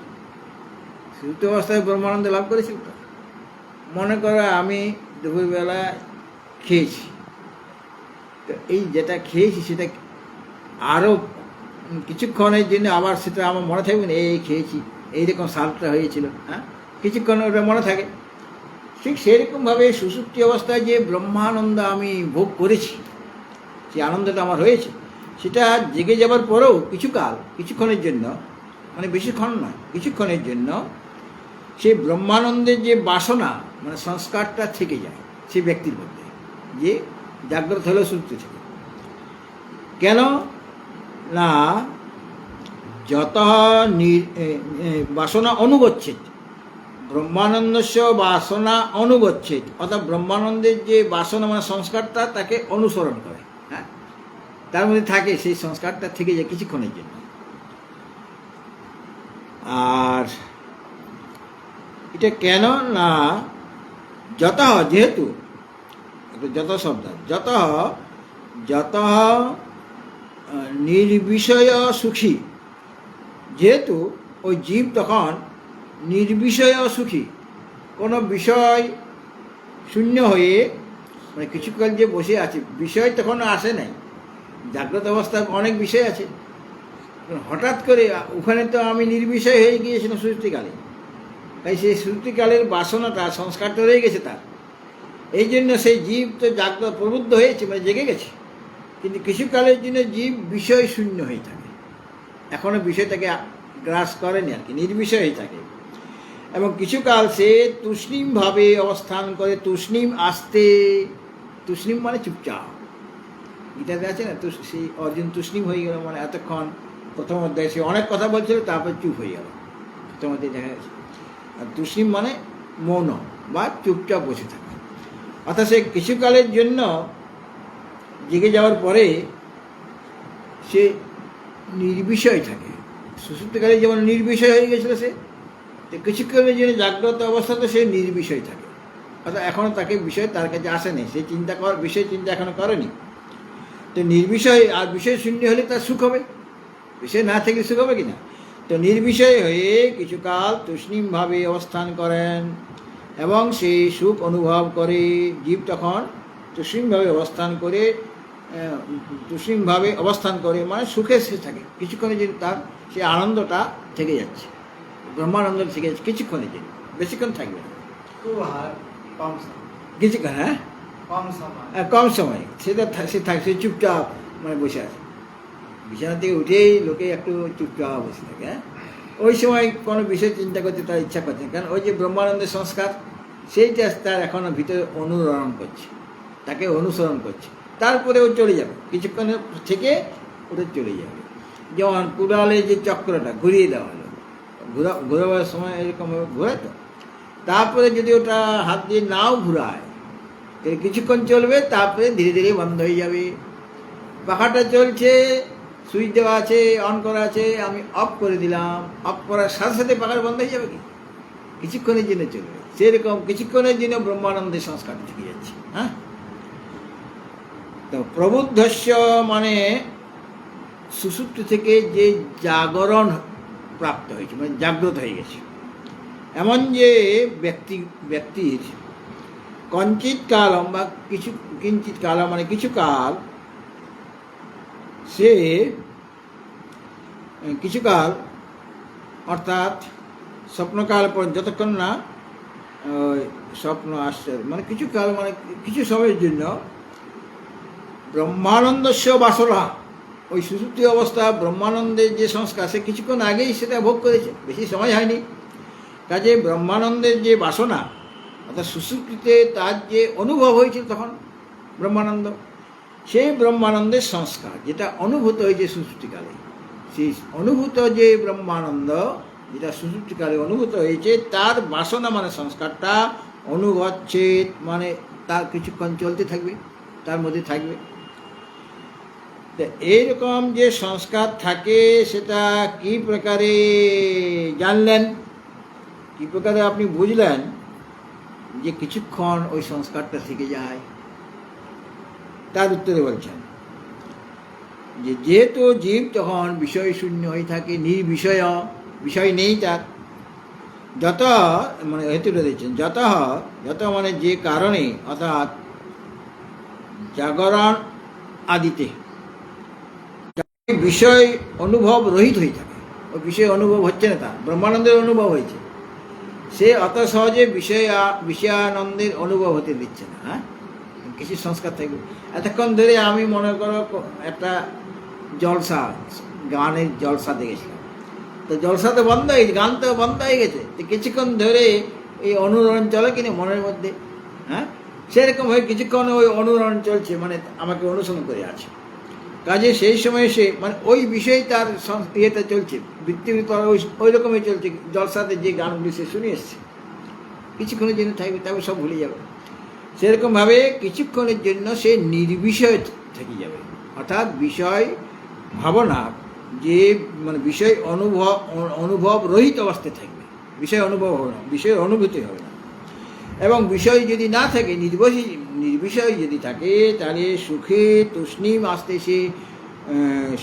সুষুপ্ত অবস্থায় ব্রহ্মানন্দ লাভ করেছিল তো। মনে করো আমি দুপুরবেলা খেয়েছি, তো এই যেটা খেয়েছি সেটা আরও কিছুক্ষণের জন্য আবার সেটা আমার মনে থাকবে না, এই খেয়েছি, এইরকম স্বাদটা হয়েছিল। হ্যাঁ, কিছুক্ষণ ওটা মনে থাকে। ঠিক সেরকমভাবে সুষুপ্তি অবস্থায় যে ব্রহ্মানন্দ আমি ভোগ করেছি, যে আনন্দটা আমার হয়েছে, সেটা জেগে যাবার পরেও কিছুক্ষণের জন্য, মানে বেশিক্ষণ নয়, কিছুক্ষণের জন্য সেই ব্রহ্মানন্দের যে বাসনা, মানে সংস্কারটা থেকে যায় সেই ব্যক্তির মধ্যে, যে জাগ্রত হলো সুষুপ্তি থেকে। কেন না, যত বাসনা অনুগচ্ছেদ, ব্রহ্মানন্দস্য বাসনা অনুগচ্ছেদ, অর্থাৎ ব্রহ্মানন্দের যে বাসনা মানে সংস্কারটা, তাকে অনুসরণ করে। হ্যাঁ, তার মধ্যে থাকে, সেই সংস্কারটা থেকে যায় কিছুক্ষণের জন্য। আর এটা কেন না, যত, যেহেতু যত শব্দ, যত নির্বিষয় সুখী, যেহেতু ওই জীব তখন নির্বিষয় সুখী, কোনো বিষয় শূন্য হয়ে, মানে কিছুকাল যে বসে আছে, বিষয় তখন আসে নাই। জাগ্রত অবস্থায় অনেক বিষয় আছে, হঠাৎ করে ওখানে তো আমি নির্বিষয় হয়ে গিয়েছিলাম সুষুপ্তিকালে, তাই সেই সুষুপ্তিকালের বাসনাটা, সংস্কারটা রয়ে গেছে তার। এই জন্য সেই জীব তো জাগ্রত প্রবুদ্ধ হয়েছে, মানে জেগে গেছে, কিন্তু কিছুকালের জন্য জীব বিষয় শূন্য হয়ে থাকে, এখনো বিষয়টাকে গ্রাস করেনি আর কি, নির্বিষয় হয়ে থাকে। এবং কিছুকাল সে তুষ্ণীমভাবে অবস্থান করে, তুষ্ণীম আসতে, তুষ্ণীম মানে চুপচাপ। গীতাতে আছে না, সেই অর্জুন তুষ্ণীম হয়ে গেল, মানে এতক্ষণ প্রথম অধ্যায়ে সে অনেক কথা বলছিল, তারপর চুপ হয়ে গেল, প্রথম অধ্যায়ে দেখা গেছে। আর তুষ্ণীম মানে মৌন বা চুপচাপ বসে থাকা। অর্থাৎ সে কিছুকালের জন্য জেগে যাওয়ার পরে সে নির্বিষয় থাকে। সুষুপ্তিকালে যেমন নির্বিষয় হয়ে গেছিল সে, তো কিছুক্ষণের জন্য জাগ্রত অবস্থাতে সে নির্বিষয় থাকে। অর্থাৎ এখনও তাকে বিষয় তার কাছে আসেনি, সে বিষয় চিন্তা এখনো করেনি। তো নির্বিষয় আর বিষয় শূন্য হলে তার সুখ হবে, বিষয় না থাকলে সুখ হবে কিনা। তো নির্বিষয় হয়ে কিছুকাল তুষ্ণীমভাবে অবস্থান করেন এবং সেই সুখ অনুভব করে। জীব তখন তুষ্ণীমভাবে অবস্থান করে মানে সুখে সে থাকে কিছুক্ষণের জন্য, তার সেই আনন্দটা থেকে যাচ্ছে, ব্রহ্মানন্দ থেকে যাচ্ছে কিছুক্ষণের জন্য, বেশিক্ষণ থাকবে না,
খুব কম সময়।
কিছুক্ষণ, হ্যাঁ কম সময় সে চুপচাপ মানে বসে আছে। বিছানা থেকে উঠেই লোকে একটু চুপচাপ বসে থাকে, হ্যাঁ ওই সময় কোনো বিষয় চিন্তা করতে তার ইচ্ছা করছে না, কারণ ওই যে ব্রহ্মানন্দের সংস্কার সেইটা তার এখনও ভিতরে তাকে অনুসরণ করছে। তারপরে ও চলে যাবে, কিছুক্ষণের থেকে ওটা চলে যাবে। যেমন কুড়ালে যে চক্রটা ঘুরিয়ে দেওয়া হলো, ঘোরাবার সময় এরকম ঘোরে, তো তারপরে যদি ওটা হাত দিয়ে নাও ঘুরায় কিছুক্ষণ চলবে, তারপরে ধীরে ধীরে বন্ধ হয়ে যাবে। পাখাটা চলছে, সুইচ দেওয়া আছে, অন করা আছে, আমি অফ করে দিলাম, অফ করার সাথে সাথে পাখাটা বন্ধ হয়ে যাবে কি, কিছুক্ষণের জন্য চলবে। সেরকম কিছুক্ষণের জন্য ব্রহ্মানন্দের সংস্কার থেকে যাচ্ছে। হ্যাঁ, তো প্রবুদ্ধস্য মানে সুষুপ্তি থেকে যে জাগরণ প্রাপ্ত হয়েছে, মানে জাগ্রত হয়ে গেছে, এমন যে ব্যক্তির কঞ্চিত কালম বা কিঞ্চিত কালম মানে কিছু কাল, সে কিছুকাল অর্থাৎ স্বপ্নকাল পর্যন্ত, যতক্ষণ না স্বপ্ন আসছে মানে কিছু কাল মানে কিছু সময়ের জন্য ব্রহ্মানন্দস্য বাসনা, ওই সুষুপ্তি অবস্থা ব্রহ্মানন্দের যে সংস্কার সে কিছুক্ষণ আগেই সেটা ভোগ করেছে, বেশি সময় হয়নি। কাজে ব্রহ্মানন্দের যে বাসনা অর্থাৎ সুষুপ্তিতে তার যে অনুভব হয়েছিল তখন ব্রহ্মানন্দ, সেই ব্রহ্মানন্দের সংস্কার যেটা অনুভূত হয়েছে সুষুপ্তিকালে, সেই অনুভূত যে ব্রহ্মানন্দ যেটা সুষুপ্তিকালে অনুভূত হয়েছে, তার বাসনা মানে সংস্কারটা অনুগচ্ছেদ মানে তার কিছুক্ষণ চলতে থাকবে, তার মধ্যে থাকবে। তো এইরকম যে সংস্কার থাকে সেটা কি প্রকারে জানলেন, কি প্রকারে আপনি বুঝলেন যে কিছুক্ষণ ওই সংস্কারটা থেকে যায়? তার উত্তরে বলছেন যে যেহেতু জীব তখন বিষয় শূন্য হয়ে থাকে, নির্বিষয়, বিষয় নেই তার, যত মানে হেতুটা দিচ্ছেন যত মানে যে কারণে অর্থাৎ জাগরণ আদিতে বিষয় অনুভব রহিত হয়ে থাকে, ওই বিষয় অনুভব হচ্ছে না, তার ব্রহ্মানন্দের অনুভব হয়েছে, সে অত সহজে বিষয়ানন্দের অনুভব হতে দিচ্ছে না। হ্যাঁ, কিছু সংস্কার থাকবে। এতক্ষণ ধরে আমি মনে করো একটা জলসা, গানের জলসা দেখেছিলাম, তো জলসা তো বন্ধ হয়ে গেছে, গান তো বন্ধ হয়ে গেছে, তো কিছুক্ষণ ধরে এই অনুরণন চলে কিনা মনের মধ্যে, হ্যাঁ সেরকম হয়ে কিছুক্ষণ ওই অনুরণন চলছে, মানে আমাকে অনুসরণ করে আছে। কাজে সেই সময় সে মানে ওই বিষয়ে তার ইয়েটা চলছে, বৃত্তির ওই রকমই চলছে, জলসাতে যে গানগুলি সে শুনে এসছে, কিছুক্ষণের জন্য থাকবে, তারপর সব ভুলে যাবে। সেরকমভাবে কিছুক্ষণের জন্য সে নির্বিষয় থেকে যাবে, অর্থাৎ বিষয় ভাবনা যে মানে বিষয় অনুভব রহিত অবস্থায় থাকবে, বিষয় অনুভব হবে না, বিষয়ের অনুভূতি হবে না। এবং বিষয় যদি না থাকে, নির্বিষয় যদি থাকে, তাহলে সুখে তুষ্ণীম আসতে সে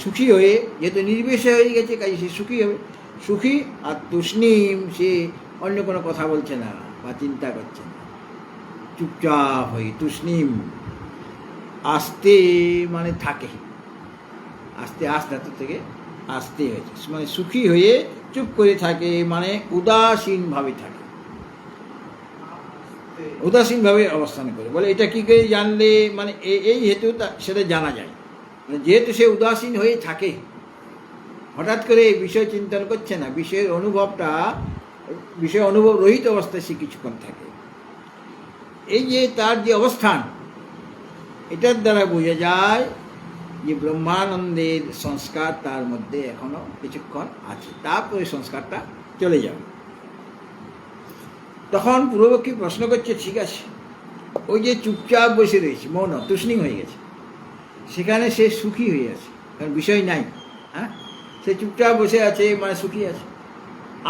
সুখী হয়ে, যেহেতু নির্বিষয় হয়ে গেছে কাজে সে সুখী হবে, সুখী আর তুষ্ণীম, সে অন্য কোনো কথা বলছে না বা চিন্তা করছে না, চুপচাপ হয়ে তুষ্ণীম আস্তে মানে থাকে, আস্তে থেকে আস্তে হয়েছে মানে সুখী হয়ে চুপ করে থাকে, মানে উদাসীনভাবে থাকে, উদাসীনভাবে অবস্থান করে। বলে এটা কী করে জানলে, মানে এই হেতু সেটা জানা যায়, মানে যেহেতু সে উদাসীন হয়ে থাকে, হঠাৎ করে বিষয় চিন্তন করছে না, বিষয় অনুভব রহিত অবস্থায় সে কিছুক্ষণ থাকে, এই যে তার যে অবস্থান, এটার দ্বারা বোঝা যায় যে ব্রহ্মানন্দের সংস্কার তার মধ্যে এখনো কিছুক্ষণ আছে, তারপরে সংস্কারটা চলে যাবে। তখন পূর্বপক্ষী প্রশ্ন করছে, ঠিক আছে, ওই যে চুপচাপ বসে রয়েছে, মৌন তুষ্ণিং হয়ে গেছে, সেখানে সে সুখী হয়ে আছে, কারণ বিষয় নাই। হ্যাঁ, সে চুপচাপ বসে আছে মানে সুখী আছে,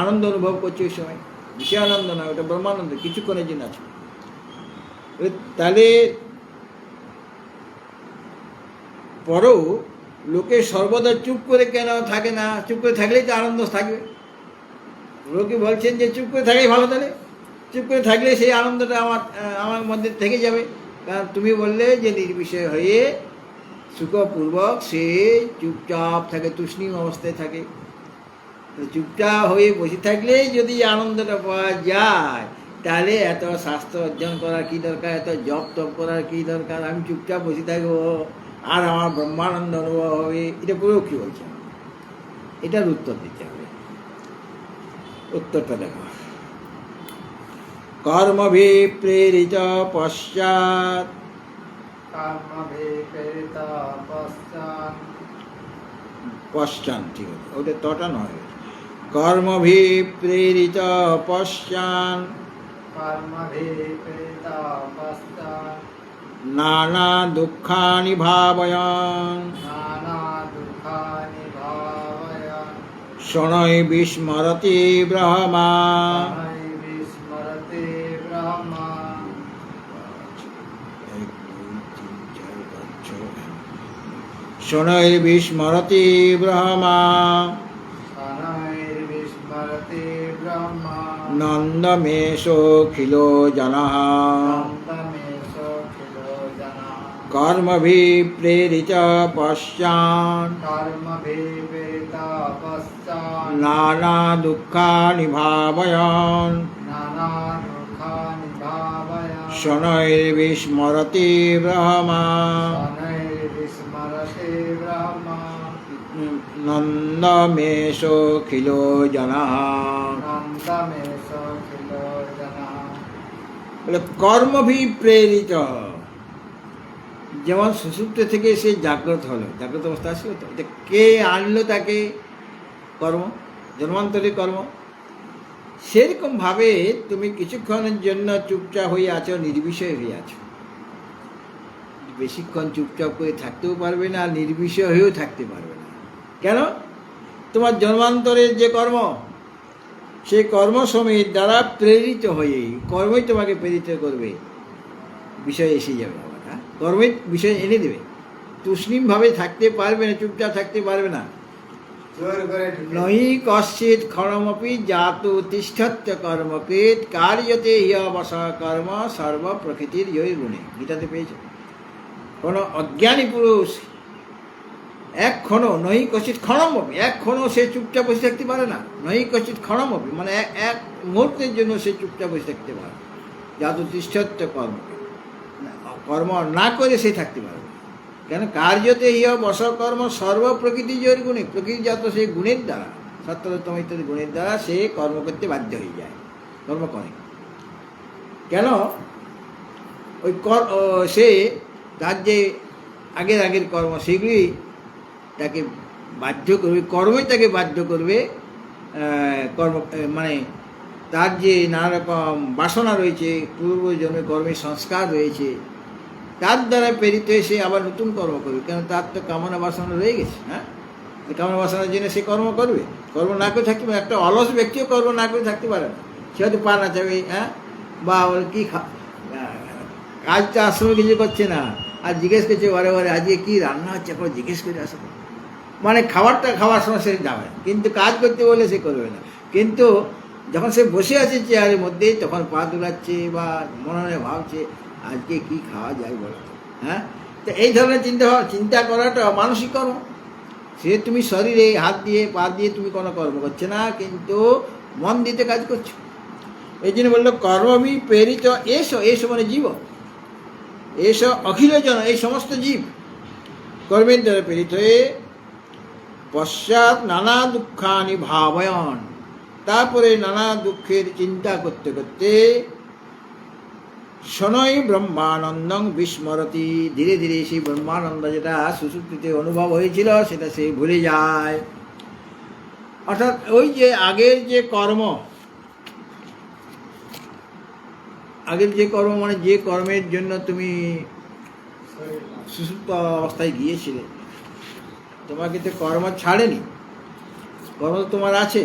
আনন্দ অনুভব করছে ওই সময়, বিষয় আনন্দ নয়, ওটা ব্রহ্মানন্দ, কিছুক্ষণের জন্য আছে। তাহলে পরও লোকে সর্বদা চুপ করে কেন থাকে না? চুপ করে থাকলেই তো আনন্দ থাকবে। লোকে বলছেন যে চুপ করে থাকাই ভালো, তাহলে চুপ করে থাকলে সেই আনন্দটা আমার মধ্যে থেকে যাবে। কারণ তুমি বললে যে নির্বিষয় হয়ে সুখপূর্বক সে চুপচাপ থাকে, তুষ্ণীম অবস্থায় থাকে। চুপচাপ হয়ে বসে থাকলেই যদি আনন্দটা পাওয়া যায়, তাহলে এত শাস্ত্র অর্জন করার কী দরকার, এত জপ তপ করার কী দরকার? আমি চুপচাপ বসে থাকবো আর আমার ব্রহ্মানন্দ অনুভব হবে। এটা পুরো কী বলছে, এটার উত্তর দিতে হবে। উত্তরটা দেখো, কর্মভি প্রেরিত পশ্চাৎ, পশ্চাৎ, ঠিক আছে, ওটা তটা নয়, কর্মভি প্রেরিত পশ্চাৎ নানা দুঃখানি ভাবয়ন শনৈ বিস্মরতি ব্রহ্মা। শনৈ বিস্মরতি ব্রহ্মা নন্দমেষোখিলো জনঃ কর্মভি প্রেরিত পশ্চাৎ নানা দুঃখানি ভাবয়ন শনৈ বিস্মরতি ব্রহ্মা নন্দমেষোখিলো জনঃ। বলে কর্মভি প্রেরিত, যেমন সুষুপ্ত থেকে সে জাগ্রত হলো, জাগ্রত অবস্থা আসলো, তো এটা কে আনলো তাকে? কর্ম, জন্মান্তরী কর্ম। সেরকমভাবে তুমি কিছুক্ষণের জন্য চুপচাপ হয়ে আছো, নির্বিষয় হয়ে আছো। বেশিক্ষণ চুপচাপ করে থাকতেও পারবে না, নির্বিষয় হয়েও থাকতে পারবে না। কেন? তোমার জন্মান্তরের যে কর্ম, সেই কর্মসমূহের দ্বারা প্রেরিত হয়ে, কর্মই তোমাকে প্রেরিত করবে, বিষয় এসে যাবে। কর্মই বিষয় এনে দেবে। তুষ্ণীমভাবে থাকতে পারবে না, চুপচাপ থাকতে পারবে না। নহি কশ্চিৎ ক্ষণমপি জাতু তিষ্ঠত্য কর্মকৃৎ কার্যতে হিয়বশ কর্ম সর্ব প্রকৃতির জয় গুণে। গীতাতে পেয়েছে। কোনো অজ্ঞানী পুরুষ এক ক্ষণ, নহি কশ্চিৎ ক্ষণমপি, এক ক্ষণ সে চুপচাপ বসে থাকতে পারে না। নহি কশ্চিৎ ক্ষণমপি মানে এক মুহূর্তের জন্য সে চুপচাপ বসে থাকতে পারে। জাতু তিষ্ঠত্য কর্মকৃৎ, কর্ম না করে সে থাকতে পারবে। কেন? কার্যতে ইহ বশকর্ম সর্ব প্রকৃতি জয়ের গুণে, প্রকৃতিজাত সেই গুণের দ্বারা, সত্যতম ইত্যাদি গুণের দ্বারা সে কর্ম করতে বাধ্য হয়ে যায়, কর্ম করে। কেন? ওই সে তার যে আগের কর্ম, সেগুলি তাকে বাধ্য করবে, কর্মই তাকে বাধ্য করবে। কর্ম মানে তার যে নানা রকম বাসনা রয়েছে, পূর্বজন্মের কর্মের সংস্কার রয়েছে, তার দ্বারা প্রেরিত হয়ে সে আবার নতুন কর্ম করবে। কেন? তার তো কামনা বাসনা রয়ে গেছে। হ্যাঁ, কামনা বাসনার জন্য সে কর্ম করবে। কর্ম না করে থাকতে পারে, একটা অলস ব্যক্তিও কর্ম না করে থাকতে পারে না। সে হয়তো পা না চাবে, হ্যাঁ, বা কি কাজটা আশ্রমে কিছু করছে না, আর জিজ্ঞেস করছে বারে বারে আজকে কী রান্না হচ্ছে, এখন জিজ্ঞেস করে আসো। মানে খাবারটা খাওয়ার সময় সে যাবে, কিন্তু কাজ করতে বলে সে করবে না। কিন্তু যখন সে বসে আছে চেয়ারের মধ্যেই, তখন পা দুলাচ্ছে বা মনে মনে ভাবছে আজকে কি খাওয়া যায় বলো। হ্যাঁ, তো এই ধরনের চিন্তা করাটা মানসিক কর্ম। সে তুমি শরীরে হাত দিয়ে পা দিয়ে তুমি কোনো কর্ম করছে না, কিন্তু মন দিতে কাজ করছো। এই জন্য বললো কর্মভি প্রেরিত এসো মানে জীব, এসো অখিল জন, এই সমস্ত জীব কর্মের দ্বারা প্রেরিত হয়ে পশ্চাৎ নানা দুঃখানি ভাবয়ন, তারপরে নানা দুঃখের চিন্তা করতে করতে শনৈ ব্রহ্মানন্দং বিস্মরতি, ধীরে ধীরে সেই ব্রহ্মানন্দ যেটা সুষুপ্তিতে অনুভব হয়েছিল সেটা সে ভুলে যায়। অর্থাৎ ওই যে আগের যে কর্ম, আগের যে কর্ম মানে যে কর্মের জন্য তুমি
শরীর না।
সুষুপ্ত অবস্থায় গিয়েছিলে, তোমাকে তো কর্ম ছাড়েনি, কর্ম তো তোমার আছে।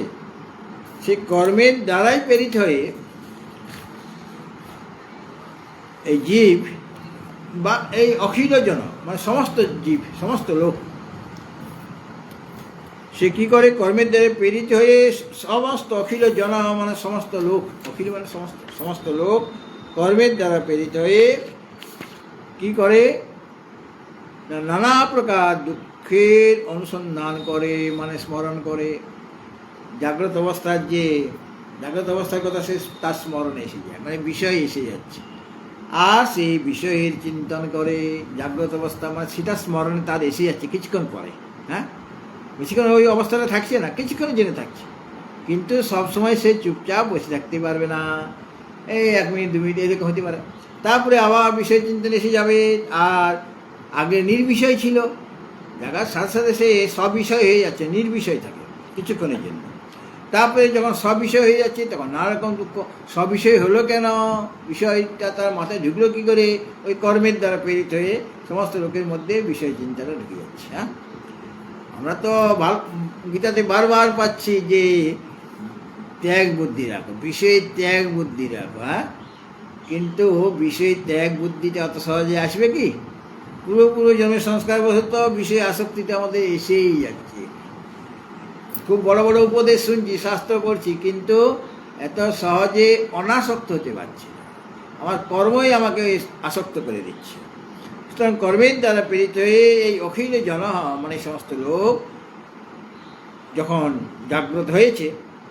সেই কর্মের দ্বারাই প্রেরিত হয়ে এই জীব বা এই অখিল জন মানে সমস্ত জীব, সমস্ত লোক, সে কি করে কর্মের দ্বারা প্রেরিত হয়ে সমস্ত অখিল জন মানে সমস্ত লোক, অখিল মানে সমস্ত, সমস্ত লোক কর্মের দ্বারা প্রেরিত হয়ে কি করে, নানা প্রকার দুঃখের অনুসন্ধান করে মানে স্মরণ করে। জাগ্রত অবস্থার যে জাগ্রত অবস্থার কথা সে তার স্মরণে এসে যায়, মানে বিষয় এসে যাচ্ছে, আর সেই বিষয়ের চিন্তন করে। জাগ্রত অবস্থা মানে সেটা স্মরণে তার এসে যাচ্ছে কিছুক্ষণ পরে, হ্যাঁ, বেশিক্ষণ ওই অবস্থাটা থাকছে না, কিছুক্ষণ জেনে থাকছে, কিন্তু সবসময় সে চুপচাপ বসে থাকতে পারবে না, এই 1 মিনিট 2 মিনিট এরকম হতে পারে। তারপরে আবার বিষয় চিন্তন এসে যাবে, আর আগে নির্বিষয় ছিল, জায়গার সাথে সাথে সে সব বিষয় হয়ে যাচ্ছে, নির্বিষয় থাকে কিছুক্ষণের জন্য। তারপরে যখন সব বিষয় হয়ে যাচ্ছে তখন নানা রকম দুঃখ, সব বিষয় হলো কেন, বিষয়টা তার মাথায় ঢুকলো কী করে, ওই কর্মের দ্বারা প্রেরিত হয়ে সমস্ত লোকের মধ্যে বিষয় চিন্তাটা ঢুকে যাচ্ছে। হ্যাঁ, আমরা তো গীতাতে বারবার পাচ্ছি যে ত্যাগ বুদ্ধি রাখো, বিষয় ত্যাগ বুদ্ধি রাখো। হ্যাঁ, কিন্তু বিষয় ত্যাগ বুদ্ধিটা অত সহজে আসবে কি? পুরো জন্মের সংস্কার বশত বিষয় আসক্তিটা আমাদের এসেই যাচ্ছে। খুব বড় বড় উপদেশ শুনছি, শাস্ত্র করছি, কিন্তু এত সহজে অনাসক্ত হতে পারছি না, আমার কর্মই আমাকে আসক্ত করে দিচ্ছে। সুতরাং কর্মের দ্বারা প্রেরিত হয়ে এই অখিল জন মানে সমস্ত লোক যখন জাগ্রত হয়েছে,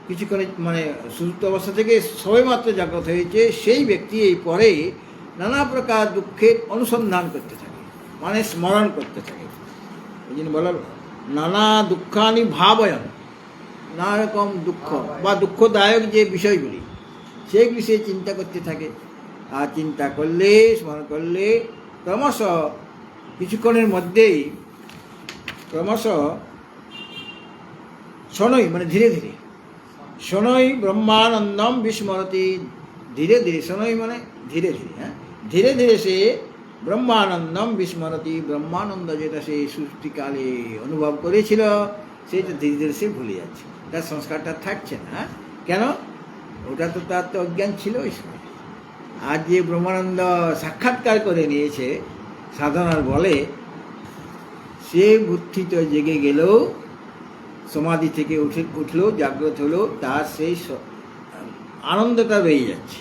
কিছুক্ষণে মানে সুযুক্ত অবস্থা থেকে সবেমাত্র জাগ্রত হয়েছে, সেই ব্যক্তি এই পরে নানা প্রকার দুঃখের অনুসন্ধান করতে থাকে, মানে স্মরণ করতে থাকে। এই জন্য বলা নানা দুঃখানি ভাবয়ন, নানা রকম দুঃখ বা দুঃখদায়ক যে বিষয়গুলি সেগুলি সে চিন্তা করতে থাকে। আর চিন্তা করলে, স্মরণ করলে ক্রমশ কিছুক্ষণের মধ্যেই ক্রমশ শনৈ মানে ধীরে ধীরে, শনৈ ব্রহ্মানন্দম বিস্মরতি, ধীরে ধীরে, শনৈ মানে ধীরে ধীরে, হ্যাঁ, ধীরে ধীরে সে ব্রহ্মানন্দম বিস্মরতি, ব্রহ্মানন্দ যেটা সে সৃষ্টিকালে অনুভব করেছিল সেটা ধীরে ধীরে সে ভুলে যাচ্ছে, তার সংস্কারটা থাকছে না। কেন? ওটা তো তার তো অজ্ঞান ছিল ওই সময়। আর যে ব্রহ্মানন্দ সাক্ষাৎকার করে নিয়েছে সাধনার বলে, সে বুদ্ধি তো জেগে গেলেও, সমাধি থেকে উঠলো, জাগ্রত হলো, তার সেই আনন্দটা রয়ে যাচ্ছে,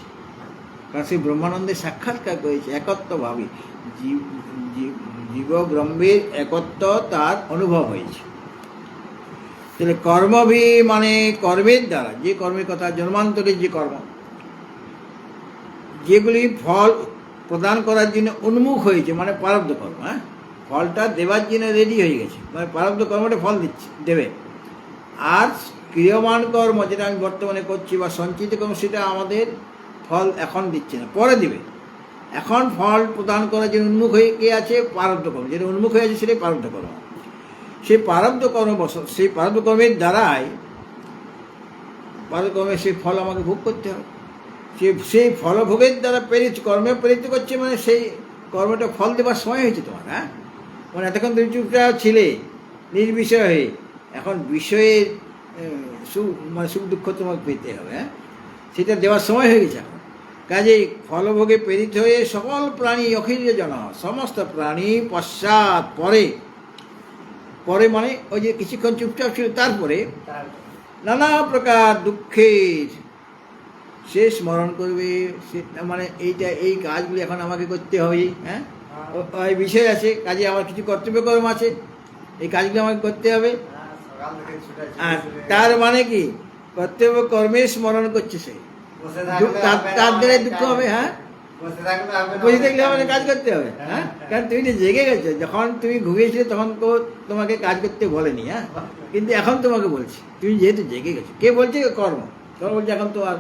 কারণ সেই ব্রহ্মানন্দের সাক্ষাৎকার করেছে, একত্বভাবে জীব ব্রহ্মের একত্ব তার অনুভব হয়েছে। তাহলে কর্মভি মানে কর্মের দ্বারা, যে কর্মের কথা, জন্মান্তরের যে কর্ম, যেগুলি ফল প্রদান করার জন্য উন্মুখ হয়েছে, মানে প্রারব্ধ কর্ম, হ্যাঁ, ফলটা দেবার জন্য রেডি হয়ে গেছে, মানে প্রারব্ধ কর্মটা ফল দিচ্ছে, দেবে। আর ক্রিয়মান কর্ম যেটা আমি বর্তমানে করছি বা সঞ্চিত কর্ম, সেটা আমাদের ফল এখন দিচ্ছে না, পরে দেবে। এখন ফল প্রদান করার জন্য উন্মুখ হয়ে কে আছে? প্রারব্ধ কর্ম, যেটা উন্মুখ হয়ে আছে সেটাই প্রারব্ধ কর্ম। সেই প্রারব্ধ কর্ম সেই প্রারব্ধ কর্মের দ্বারাই প্রারব্ধ কর্মের সেই ফল আমাকে ভোগ করতে হবে। সেই ফলভোগের দ্বারা প্রেরিত, কর্মে প্রেরিত করছে, মানে সেই কর্মটা ফল দেবার সময় হয়েছে তোমার। হ্যাঁ, মানে এতক্ষণ তুমি চুপচাপ ছিলে নির্বিষয় হয়ে, এখন বিষয়ের মানে সুখ দুঃখ তোমাকে পেতে হবে। হ্যাঁ, সেটা দেওয়ার সময় হয়ে গেছে এখন। কাজেই ফলভোগে প্রেরিত হয়ে সকল প্রাণী অখিল জন, সমস্ত প্রাণী পশ্চাৎ পরে মানে ওই যে কিছুক্ষণ চুপচাপ ছিল, তারপরে নানা প্রকার দুঃখের সে স্মরণ করবে। সে মানে এই কাজগুলি এখন আমাকে করতে হবে। হ্যাঁ, ওই বিষয় আছে, কাজে আমার কিছু কর্তব্য কর্ম আছে, এই কাজগুলো আমাকে করতে হবে। আর তার মানে কি? কর্তব্য কর্মে স্মরণ করছে সে, তার দ্বারা দুঃখ হবে। হ্যাঁ, বসে থাকলে আমাকে কাজ করতে হবে। হ্যাঁ, কারণ তুমি তো জেগে গেছো, যখন তুমি ঘুমিয়েছিলে তখন তো তোমাকে কাজ করতে বলেনি। হ্যাঁ, কিন্তু এখন তোমাকে বলছি, তুমি যেহেতু জেগে গেছো। কে বলছে? কর্ম বলছে এখন তো আর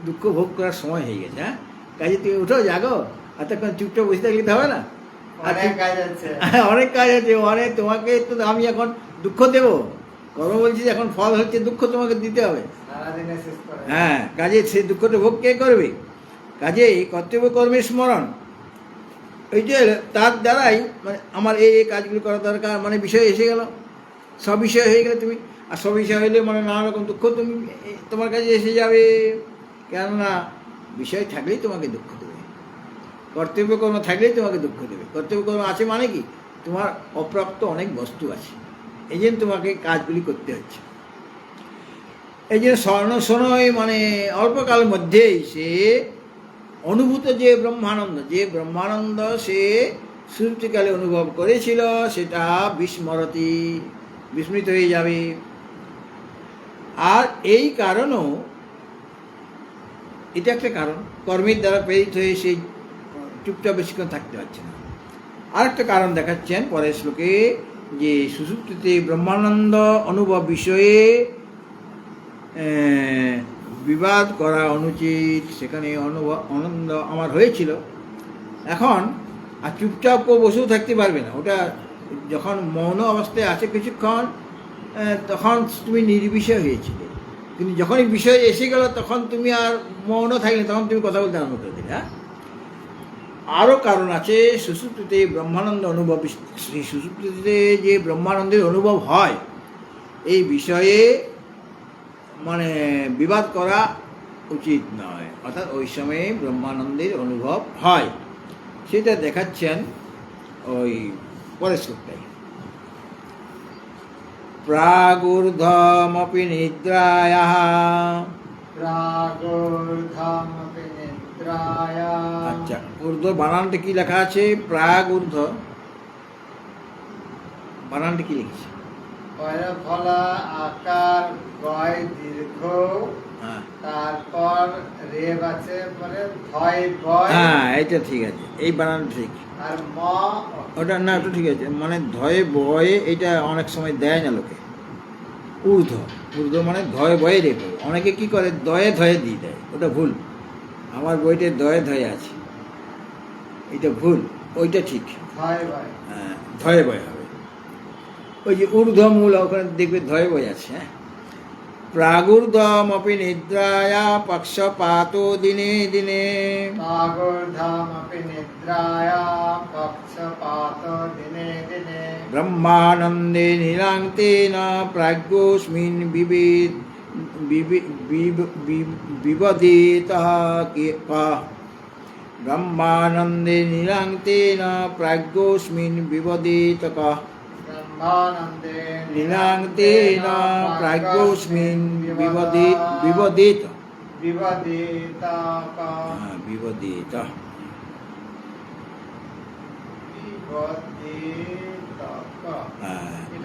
দুঃখ ভোগ করার সময় হয়ে গেছে। হ্যাঁ, কাজে তুমি উঠো, জাগো, আর তখন চুপচাপ বসে থাকলে তো হবে না, অনেক কাজ আছে, অনেক। তোমাকে তো আমি এখন দুঃখ দেবো, কর্ম বলছি যে এখন ফল হচ্ছে, দুঃখ তোমাকে দিতে হবে। হ্যাঁ, কাজে সেই দুঃখটা ভোগ কে করবে? কাজেই কর্তব্য কর্মের স্মরণ, এই যে তার দ্বারাই মানে আমার এই কাজগুলো করা দরকার, মানে বিষয় এসে গেল, সব বিষয় হয়ে গেলে তুমি, আর সব বিষয় হইলে মানে নানা রকম দুঃখ তুমি তোমার কাছে এসে যাবে। কেননা বিষয় থাকলেই তোমাকে দুঃখ দেবে, কর্তব্য কর্ম থাকলেই তোমাকে দুঃখ দেবে। কর্তব্য কর্ম আছে মানে কি, তোমার অপ্রাপ্ত অনেক বস্তু আছে, এই জন্য তোমাকে কাজগুলি করতে হচ্ছে। এই জন্য স্বর্ণসনয় মানে অল্পকালের মধ্যেই সে অনুভূত যে ব্রহ্মানন্দ সে সুরতিকালে অনুভব করেছিল, সেটা বিস্মৃত হয়ে যাবে। আর এই কারণও, এটা একটা কারণ, কর্মের দ্বারা প্রেরিত হয়ে সেই চুপচাপ বেশিক্ষণ থাকতে পারছে না। আর একটা কারণ দেখাচ্ছেন পরের শ্লোকে, যে সুষুপ্তিতে ব্রহ্মানন্দ অনুভব বিষয়ে বিবাদ করা অনুচিত। সেখানে আনন্দ আমার হয়েছিল, এখন আর চুপচাপ কেউ বসেও থাকতে পারবে না। ওটা যখন মৌন অবস্থায় আছে কিছুক্ষণ, তখন তুমি নির্বিষয় হয়েছিলে, কিন্তু যখনই বিষয় এসে গেল তখন তুমি আর মৌন থাকলে, তখন তুমি কথা বলতে আরম্ভ করে দিলে। আরও কারণ আছে, সুষুপ্তিতে ব্রহ্মানন্দ অনুভব, সেই সুষুপ্তিতে যে ব্রহ্মানন্দের অনুভব হয়, এই বিষয়ে মানে বিবাদ করা উচিত নয়, অর্থাৎ ওই সময়ে ব্রহ্মানন্দের অনুভব হয়, সেটা দেখাচ্ছেন ওই পরের শ্লোকটাই। প্রাগুর্ধমপি নিদ্রায়াঃ, আচ্ছা, ঊর্ধ্ব বানানটা কি লেখা আছে? প্রাগুর্ধ বানানটা কি লিখেছে?
ফলা আকার গয় দীর্ঘ, তারপর রেব আছে, পরে ধয় বয়।
হ্যাঁ, এটা ঠিক আছে, এই বানান ঠিক।
আর ম,
ওটা না, ওটা ঠিক আছে, মানে ধয়ে বয়ে, এটা অনেক সময় দেয় না লোকে। ঊর্ধ্ব মানে ধয়ে বয়ে রেখো, অনেকে কি করে দয়ে ধয়ে দিয়ে দেয়, ওটা ভুল। আমার বইতে দয়ে ধয়ে আছে, এটা ভুল, ওইটা ঠিক।
ধয় বয়,
হ্যাঁ, ধয়ে বয়ে হবে। ওই যে ঊর্ধ্ব মূল, ওখানে দেখবে ধয়ে বয়ে আছে। হ্যাঁ, প্রাগুর্ধমপি নিদ্রায়া পক্ষপাতো দিনে দিনে,
প্রাগুর্ধমপি নিদ্রায়া পক্ষপাত দিনে দিনে,
ব্রহ্মানন্দে নিরাঙ্তেন প্রাজ্ঞোস্মিন বিবদিতঃ কঃ। ব্রহ্মানন্দে নিরাঙ্তেন প্রাজ্ঞোস্মিন বিবদিতঃ কঃ।
ব্রহ্মানন্দে
নিরাঙ্তেন প্রাজ্ঞোস্মিন বিবদিতঃ।
বিবদিত
বিবদিত।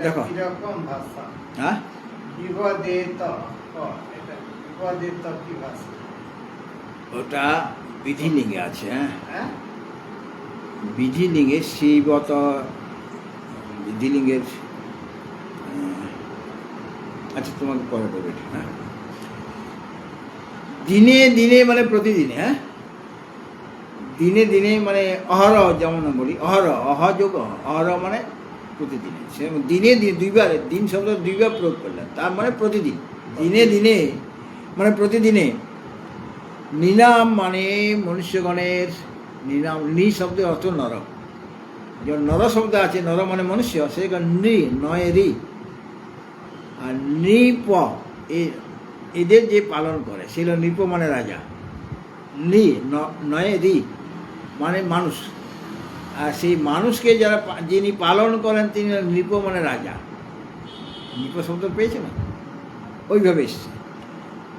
দেখো,
কিরকম ভাষা?
হ্যাঁ,
বিবদিত, এটা বিবদিত কি ভাষা?
ওটা বিধিলিঙ্গে আছে।
হ্যাঁ,
বিধিলিঙ্গে শিবত, বিধিলিঙ্গের, আচ্ছা তোমাকে পরে বলবে। হ্যাঁ, দিনে দিনে মানে প্রতিদিনে। হ্যাঁ, দিনে দিনে মানে অহরহ, যেমন বলি অহরহ, অহযোগ অহরহ মানে প্রতিদিনে। সে দিনে দিনে দুইবার, দিন শব্দ দুইবার প্রয়োগ করলেন, তার মানে প্রতিদিন। দিনে দিনে মানে প্রতিদিনে। নিনাম মানে মনুষ্যগণের, নিনাম, নি শব্দের অর্থ নর। যেমন নর শব্দ আছে, নর মানে মনুষ্য, সেখানে নৃ নয় রি, আর নৃপ এদের যে পালন করে সে হল নৃপ মানে রাজা। নি নয় রি মানে মানুষ, আর সেই মানুষকে যারা যিনি পালন করেন তিনি নৃপ মানে রাজা। নৃপ শব্দ পেয়েছে না, ওইভাবে এসছে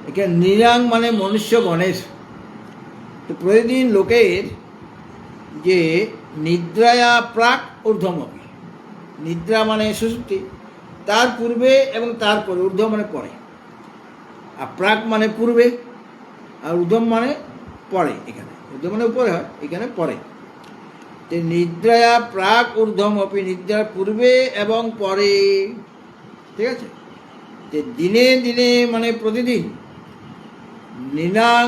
এখানে। নিরাং মানে মনুষ্য গণেশ। তো প্রতিদিন লোকের যে নিদ্রায়া প্রাক ঊর্ধ্বমপি, নিদ্রা মানে সুষুপ্তি, তার পূর্বে এবং তারপরে, ঊর্ধ্ব মানে পরে, আর প্রাক মানে পূর্বে, আর ঊর্ধ্বম মানে পরে। এখানে ঊর্ধ্ব মানে উপরে হয়, এখানে পরে। যে নিদ্রায়া প্রাক ঊর্ধ্বমপি, নিদ্রার পূর্বে এবং পরে, ঠিক আছে। যে দিনে দিনে মানে প্রতিদিন। নিনাং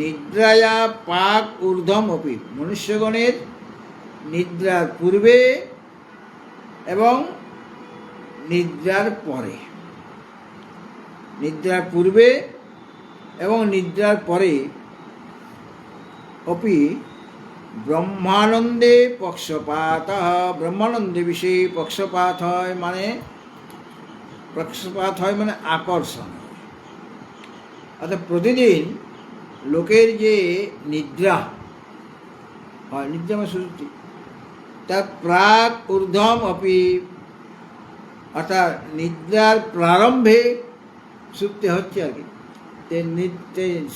নিদ্রায়া পাক ঊর্ধ্বমপি, মনুষ্যগণের নিদ্রার পূর্বে এবং নিদ্রার পরে। নিদ্রার পূর্বে এবং নিদ্রার পরে অপি ব্রহ্মানন্দে পক্ষপাত, ব্রহ্মানন্দে বিষয়ে পক্ষপাত হয় মানে আকর্ষণ। অর্থাৎ প্রতিদিন লোকের যে নিদ্রা হয়, নিদ্রা মানে সুষুপ্তি, তার প্রাক ঊর্ধ্বম অপি, অর্থাৎ নিদ্রার প্রারম্ভে সুপ্তি হচ্ছে আর কি,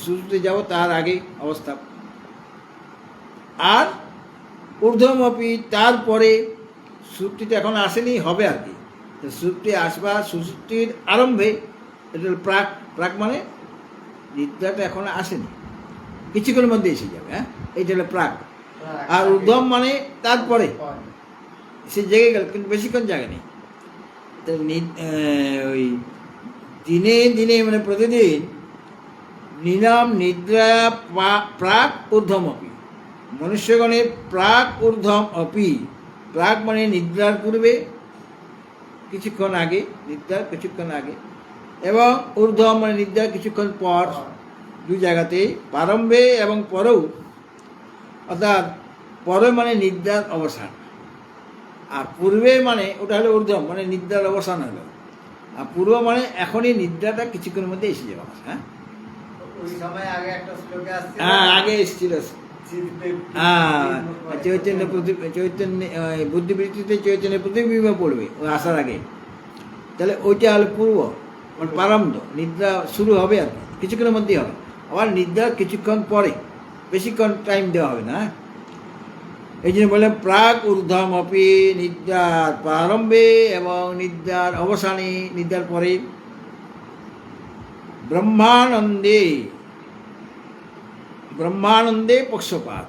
সুষুপ্তি যাব তার আগে অবস্থা, আর ঊর্ধ্বম অপি তারপরে, সুপ্তিটা এখন আসেনি, হবে আর কি। সুপ্তি আসবা সুষুপ্তির আরম্ভে, এটা প্রাক মানে নিদ্রাটা এখন আসেনি, কিছুক্ষণের মধ্যে এসে যাবে। হ্যাঁ, এইটা হলো প্রাক। আর ঊর্ধ্বম মানে তারপরে, সে জেগে গেল কিন্তু বেশিক্ষণ জাগে নেই। তো ওই দিনে দিনে মানে প্রতিদিন নিলাম নিদ্রা প্রাক ঊর্ধ্বম অপি, মনুষ্যগণের প্রাক ঊর্ধ্বম অপি, প্রাক মানে নিদ্রার পূর্বে কিছুক্ষণ আগে, নিদ্রার কিছুক্ষণ আগে, এবং ঊর্ধ্বম মানে নিদ্রার কিছুক্ষণ পর, দুই জায়গাতেই প্রারম্ভে এবং পরেও। অর্থাৎ পরে মানে নিদ্রার অবসান, আর পূর্বে মানে ওটা হলো ঊর্ধ্বম মানে নিদ্রার অবসান হলো, আর পূর্ব মানে এখনই নিদ্রাটা কিছুক্ষণের মধ্যে এসে যাওয়া। হ্যাঁ,
ওই সময় আগে একটা শ্লোকে আসছে,
হ্যাঁ আগে এসেছিল, চৈতন্য বুদ্ধিবৃত্তিতে চৈতন্য প্রতিবিম্ব পড়বে ওই আসার আগে, তাহলে ওইটা হলো পূর্ব মানে প্রারম্ভ, নিদ্রা শুরু হবে আর কি, কিছুক্ষণের মধ্যেই হবে। আবার নিদ্রার কিছুক্ষণ পরে, বেশিক্ষণ টাইম দেওয়া হবে না। এই জন্য বললাম প্রাক ঊর্ধ্বম অপি, নিদ্রার প্রারম্ভে এবং নিদ্রার অবসানে, নিদ্রার পরে। ব্রহ্মানন্দে পক্ষপাত,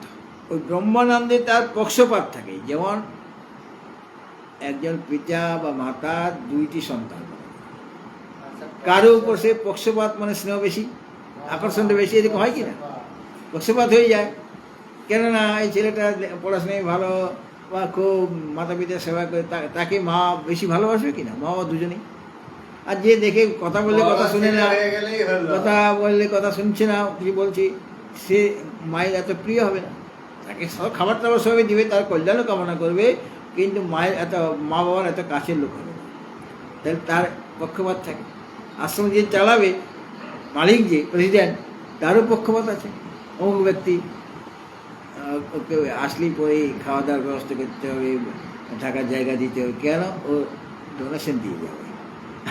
ওই ব্রহ্মানন্দে তার পক্ষপাত থাকে। যেমন একজন পিতা বা মাতার দুইটি সন্তান, কারো উপর সে পক্ষপাত মানে স্নেহ বেশি, আকর্ষণটা বেশি, এরকম হয় কি না? পক্ষপাত হয়ে যায়। কেননা এই ছেলেটা পড়াশোনায় ভালো বা খুব মাতা পিতার সেবা করে, তাকে মা বেশি ভালোবাসবে কিনা, মা বাবা দুজনেই। আর যে দেখে কথা বললে কথা শুনে না, কথা বললে কথা শুনছে না, কিছু বলছি, সে মায়ের এত প্রিয় হবে না। তাকে সব খাবার টাবার সবই দিবে, তার কল্যাণও কামনা করবে, কিন্তু মায়ের মা বাবার এত কাছের লোক হবে না। তাহলে তার পক্ষপাত থাকে। আশ্রম যে চালাবে, মালিক যে প্রেসিডেন্ট, তারও পক্ষপাত আছে। অমুক ব্যক্তি ওকে আসলেই পরেই খাওয়া দাওয়ার ব্যবস্থা করতে হবে, থাকার জায়গা দিতে হবে, কেন? ও ডোনেশন দিয়ে যাবে।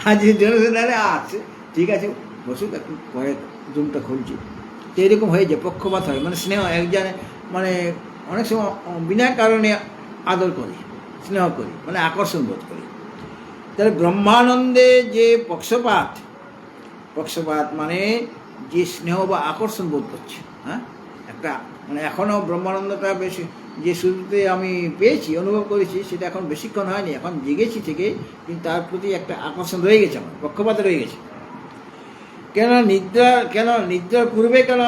আর যে ডোনেশন আরে আছে, ঠিক আছে বসুক, একটু পরে রুমটা খুলছি, তো এরকম হয়ে যায়, পক্ষপাত হয়। মানে স্নেহ একজনে মানে অনেক সময় বিনা কারণে আদর করি, স্নেহ করি, মানে আকর্ষণ বোধ করি। তাহলে ব্রহ্মানন্দে যে পক্ষপাত মানে যে স্নেহ বা আকর্ষণ বোধ করছে, হ্যাঁ, একটা মানে এখনও ব্রহ্মানন্দটা বেশি যে শুরুতে আমি পেয়েছি, অনুভব করেছি, সেটা এখন বেশিক্ষণ হয়নি, এখন জেগেছি থেকে, কিন্তু তার প্রতি একটা আকর্ষণ রয়ে গেছে, আমার পক্ষপাত রয়ে গেছে। নিদ্রার পূর্বে কেন?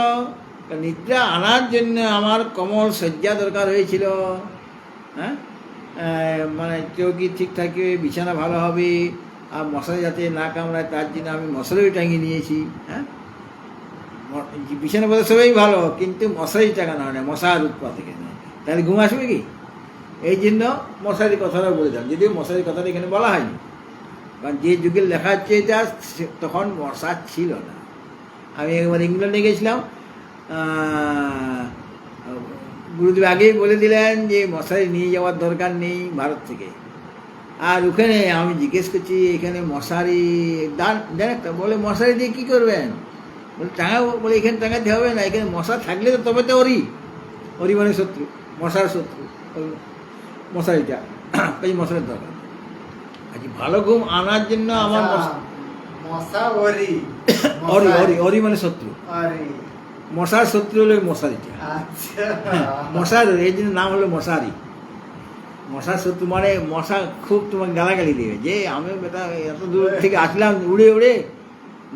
নিদ্রা আনার জন্য আমার কমল শয্যা দরকার হয়েছিল। হ্যাঁ, মানে চৌকি ঠিক থাকবে, বিছানা ভালো হবে, আর মশারি যাতে না কামড়ায় তার জন্য আমি মশারি টাঙিয়ে নিয়েছি। হ্যাঁ, বিছানা বোধ সবাই ভালো, কিন্তু মশারি টাঙানো হয় না, মশার উৎপাত এখানে, তাহলে ঘুম আসবে কি? এই জন্য মশারির কথাটা বলে দিলাম, যদিও মশারির কথাটা এখানে বলা হয়নি, কারণ যে যুগের লেখা হচ্ছে এটা, তখন মশা ছিল না। আমি একবার ইংল্যান্ডে গেছিলাম, গুরুদেব আগেই বলে দিলেন যে মশারি নিয়ে যাওয়ার দরকার নেই ভারত থেকে। আর ওখানে আমি জিজ্ঞেস করছি, এখানে মশারি দেন একটা, বলে মশারি দিয়ে কী করবেন? বলে টাঙাবো। বলে এখানে টাঙাতে হবে না, এখানে মশা থাকলে তো তবে তো ওরি মানে শত্রু, মশার শত্রু মশারিটা, এই মশারির দরকার। আজ ভালো ঘুম আনার জন্য আমার ওরি মানে শত্রু, মশার শত্রু হলো মশারিটা। মশার এই জন্য নাম হলো মশারি। মশার শত্রু মানে মশা খুব তোমাকে গালাগালি দেবে, যে আমি বেটা এত দূর থেকে আসলাম উড়ে উড়ে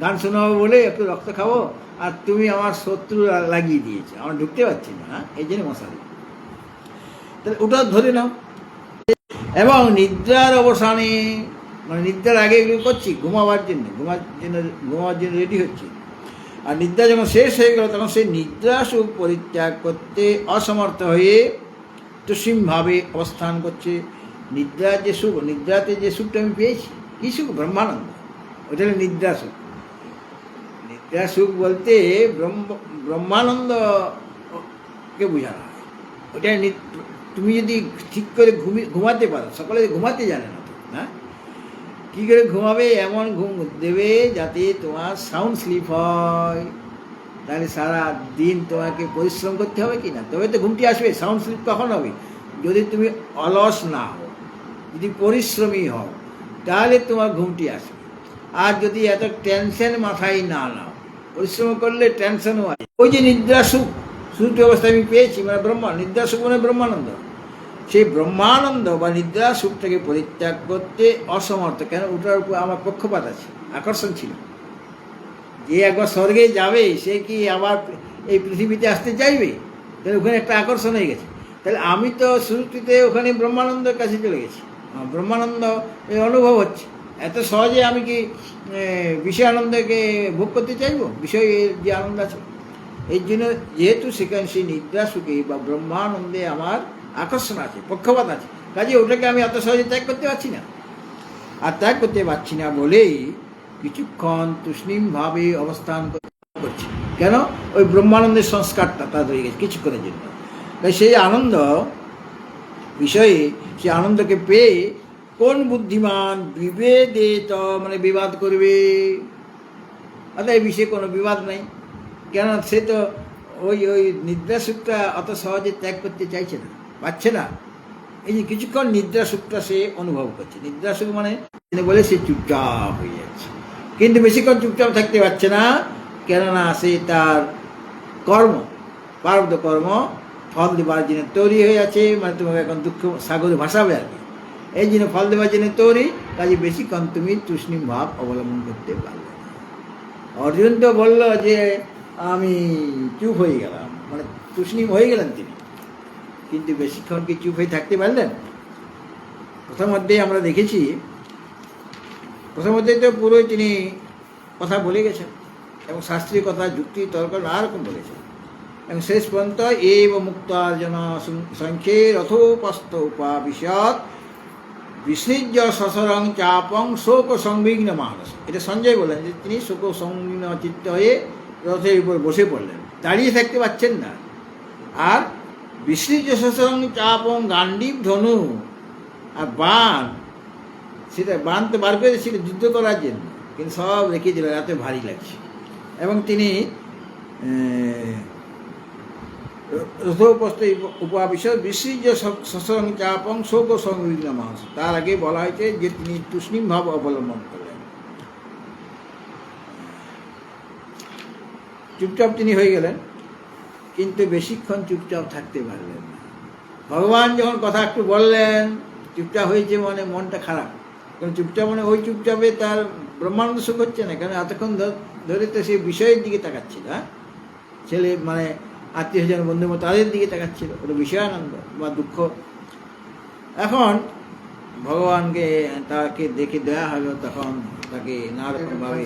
গান শোনাবো বলে, একটু রক্ত খাবো, আর তুমি আমার শত্রু লাগিয়ে দিয়েছে, আমার ঢুকতে পারছি না। হ্যাঁ, এই জন্য মশারি। তাহলে ওটা ধরে নাও। এবং নিদ্রার অবসানে মানে নিদ্রার আগে এগুলো করছি, ঘুমাবার জন্য রেডি হচ্ছি। আর নিদ্রা যখন শেষ হয়ে গেল তখন সেই নিদ্রা সুখ পরিত্যাগ করতে অসমর্থ হয়ে তুষ্ণীমভাবে অবস্থান করছে। নিদ্রার যে সুখ, নিদ্রাতে যে সুখটা আমি পেয়েছি, কী সুখ? ব্রহ্মানন্দ। ওটা হলো নিদ্রা সুখ। নিদ্রা সুখ বলতে ব্রহ্মানন্দকে বোঝানো হয়। ওটা তুমি যদি ঠিক করে ঘুমাতে পারো, সকলে ঘুমাতে জানে না তো, হ্যাঁ, কী করে ঘুমাবে? এমন ঘুম দেবে যাতে তোমার সাউন্ড স্লিপ হয়। তাহলে সারা দিন তোমাকে পরিশ্রম করতে হবে কি না, তবে তো ঘুমটি আসবে। সাউন্ড স্লিপ কখন হবে? যদি তুমি অলস না হও, যদি পরিশ্রমী হও, তাহলে তোমার ঘুমটি আসবে। আর যদি এত টেনশন মাথায় না নাও, পরিশ্রম করলে টেনশনও আসে। ওই যে নিদ্রা সুখ, সুখী অবস্থা আমি পেয়েছি, মানে নিদ্রা সুখ মানে ব্রহ্মানন্দ। সেই ব্রহ্মানন্দ বা নিদ্রা সুখটাকে পরিত্যাগ করতে অসমর্থ। কেন? ওটার উপর আমার পক্ষপাত আছে, আকর্ষণ ছিল। যে একবার স্বর্গে যাবে সে কি আবার এই পৃথিবীতে আসতে চাইবে? তাহলে ওখানে একটা আকর্ষণ হয়ে গেছে। তাহলে আমি তো শুরুতে ওখানে ব্রহ্মানন্দের কাছে চলে গেছি, ব্রহ্মানন্দ অনুভব হচ্ছে। এত সহজে আমি কি বিষয় আনন্দকে ভোগ করতে চাইবো? বিষয়ের যে আনন্দ আছে, এই জন্য যেহেতু সেখানে সেই নিদ্রা সুখে বা ব্রহ্মানন্দে আমার আকর্ষণ আছে, পক্ষপাত আছে, কাজে ওটাকে আমি এত সহজে ত্যাগ করতে পারছি না। আর ত্যাগ করতে পারছি না বলেই কিছুক্ষণ তুষ্ণীমভাবে অবস্থান করছি। কেন? ওই ব্রহ্মানন্দের সংস্কারটা তার হয়ে গেছে কিছুক্ষণের জন্য। তাই সেই আনন্দ বিষয়ে, সেই আনন্দকে পেয়ে কোন বুদ্ধিমান বিভেদিত মানে বিবাদ করবে? অর্থাৎ এই বিষয়ে কোনো বিবাদ নেই। কেন? সে তো ওই নিদ্রা সুখটা অত সহজে ত্যাগ করতে চাইছে না, পাচ্ছে না। এই যে কিছুক্ষণ নিদ্রা সুখটা সে অনুভব করছে। নিদ্রা সুখ মানে বলে সে চুপচাপ হয়ে যাচ্ছে, কিন্তু বেশিক্ষণ চুপচাপ থাকতে পারছে না। কেননা সে তার কর্ম, প্রারব্ধ কর্ম ফল দেবার জন্য তৈরি হয়ে আছে। মানে তোমাকে এখন দুঃখ সাগরে ভাসাবে আর কি, এই জন্য ফল দেবার জন্য তৈরি। কাজে বেশিক্ষণ তুমি তুষ্ণীম ভাব অবলম্বন করতে পারবে না। অর্জুন তো বলল যে আমি চুপ হয়ে গেলাম, মানে তুষ্ণীম হয়ে গেলেন তিনি, কিন্তু বেশিক্ষণ কি চুপ হয়ে থাকতে পারলেন? প্রথম অধ্যায়ে আমরা দেখেছি, প্রথম অধ্যায়ে তো পুরোই তিনি কথা বলে গেছেন এবং শাস্ত্রীয় কথা, যুক্তি, তর্ক নানা রকম বলেছেন। এবং শেষ পর্যন্ত এব মুক্তার্জন সংখ্যে রথোপস্থ উপাবিশত বিসৃজ্য সসরং চাপং শোক সংবিঘ্ন মানস। এটা সঞ্জয় বলেন যে তিনি শোক সংবিঘ্ন চিত্ত হয়ে রথের উপর বসে পড়লেন, দাঁড়িয়ে থাকতে পারছেন না। আর বিসৃজ্য সসরং চাপং, গান্ডীব ধনু আর বাণ, সেটা বাণ তো বার করে ছিল যুদ্ধ করার জন্য, কিন্তু সব রেখে দিল, এত ভারী লাগছে। এবং তিনি রথোপস্থ উপাবিশত বিসৃজ্য সসরং চাপং শোক সংবিঘ্ন মানস। তার আগে বলা হয়েছে যে তিনি তুষ্ণীম ভাব অবলম্বন করলেন, চুপচাপ তিনি হয়ে গেলেন, কিন্তু বেশিক্ষণ চুপচাপ থাকতে পারলেন না। ভগবান যখন কথা একটু বললেন, চুপচাপ হয়েছে মানে মনটা খারাপ। কারণ চুপচাপ মানে ওই চুপচাপে তার ব্রহ্মানন্দ সুখ হচ্ছে না। কারণ এতক্ষণ ধরে তো সেই বিষয়ের দিকে তাকাচ্ছিল, হ্যাঁ, ছেলে মানে আত্মীয় স্বজন বন্ধু মতো তাদের দিকে তাকাচ্ছিল, ওটা বিষয়ানন্দ বা দুঃখ। এখন ভগবানকে তাকে দেখে দেওয়া হলো, তখন তাকে নানারকমভাবে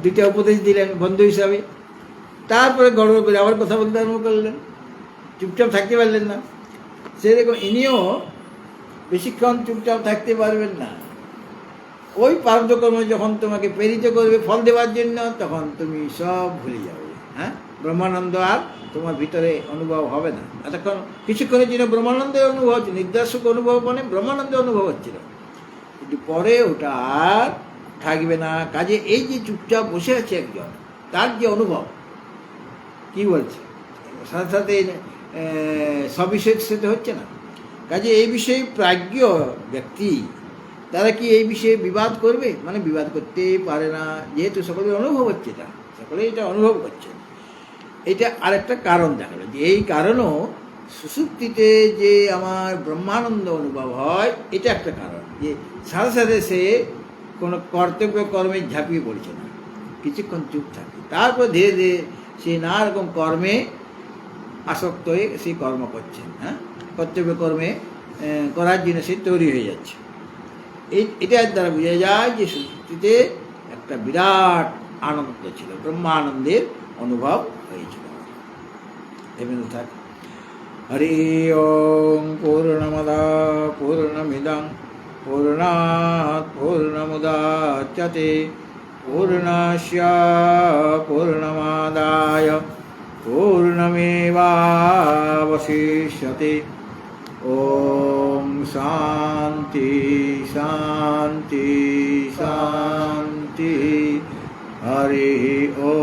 দুইটা উপদেশ দিলেন বন্ধু হিসাবে। তারপরে গড়বড় করে আবার কথা বলতে আরম্ভ করলেন, চুপচাপ থাকতে পারলেন না। সেরকম ইনিও বেশিক্ষণ চুপচাপ থাকতে পারবেন না। ওই প্রারব্ধ কর্ম যখন তোমাকে প্রেরিত করবে ফল দেওয়ার জন্য, তখন তুমি সব ভুলে যাবে, হ্যাঁ, ব্রহ্মানন্দ আর তোমার ভিতরে অনুভব হবে না। এতক্ষণ কিছুক্ষণের জন্য ব্রহ্মানন্দের অনুভব হচ্ছে, নিদ্রা সুখ অনুভব মানে ব্রহ্মানন্দের অনুভব হচ্ছিল, কিন্তু পরে ওটা আর থাকবে না। কাজে এই যে চুপচাপ বসে আছে একজন, তার যে অনুভব, কি বলছে, সাথে সাথে সবিশেষ সেটা হচ্ছে না। কাজে এই বিষয়ে প্রাজ্ঞ ব্যক্তি তারা কি এই বিষয়ে বিবাদ করবে? মানে বিবাদ করতে পারে না, যেহেতু সকলের অনুভব হচ্ছে, তা সকলে এটা অনুভব করছে। এটা আরেকটা কারণ দেখালো, যে এই কারণও সুষুপ্তিতে যে আমার ব্রহ্মানন্দ অনুভব হয়, এটা একটা কারণ, যে সাথে সাথে সে কোনো কর্তব্য কর্মে ঝাঁপিয়ে পড়ছে না, কিছুক্ষণ চুপ থাকে, তারপর ধীরে ধীরে সে নানা রকম কর্মে আসক্ত হয়ে সেই কর্ম করছে, হ্যাঁ, কর্তব্য কর্মে করার জন্য সে তৈরি হয়ে যাচ্ছে। এটার দ্বারা বোঝা যায় যে সুষুপ্তিতে একটা বিরাট আনন্দ ছিল, ব্রহ্মানন্দের অনুভব হয়েছিল। এমনি থাক। হরি ওম পূর্ণমদা পূর্ণমিদং পূর্ণাৎ পূর্ণমুদাচ্যতে পূর্ণস্য পূর্ণমাদায় পূর্ণমেবাবশিষ্যতে। ওম শান্তি শান্তি শান্তি। হরি ওম।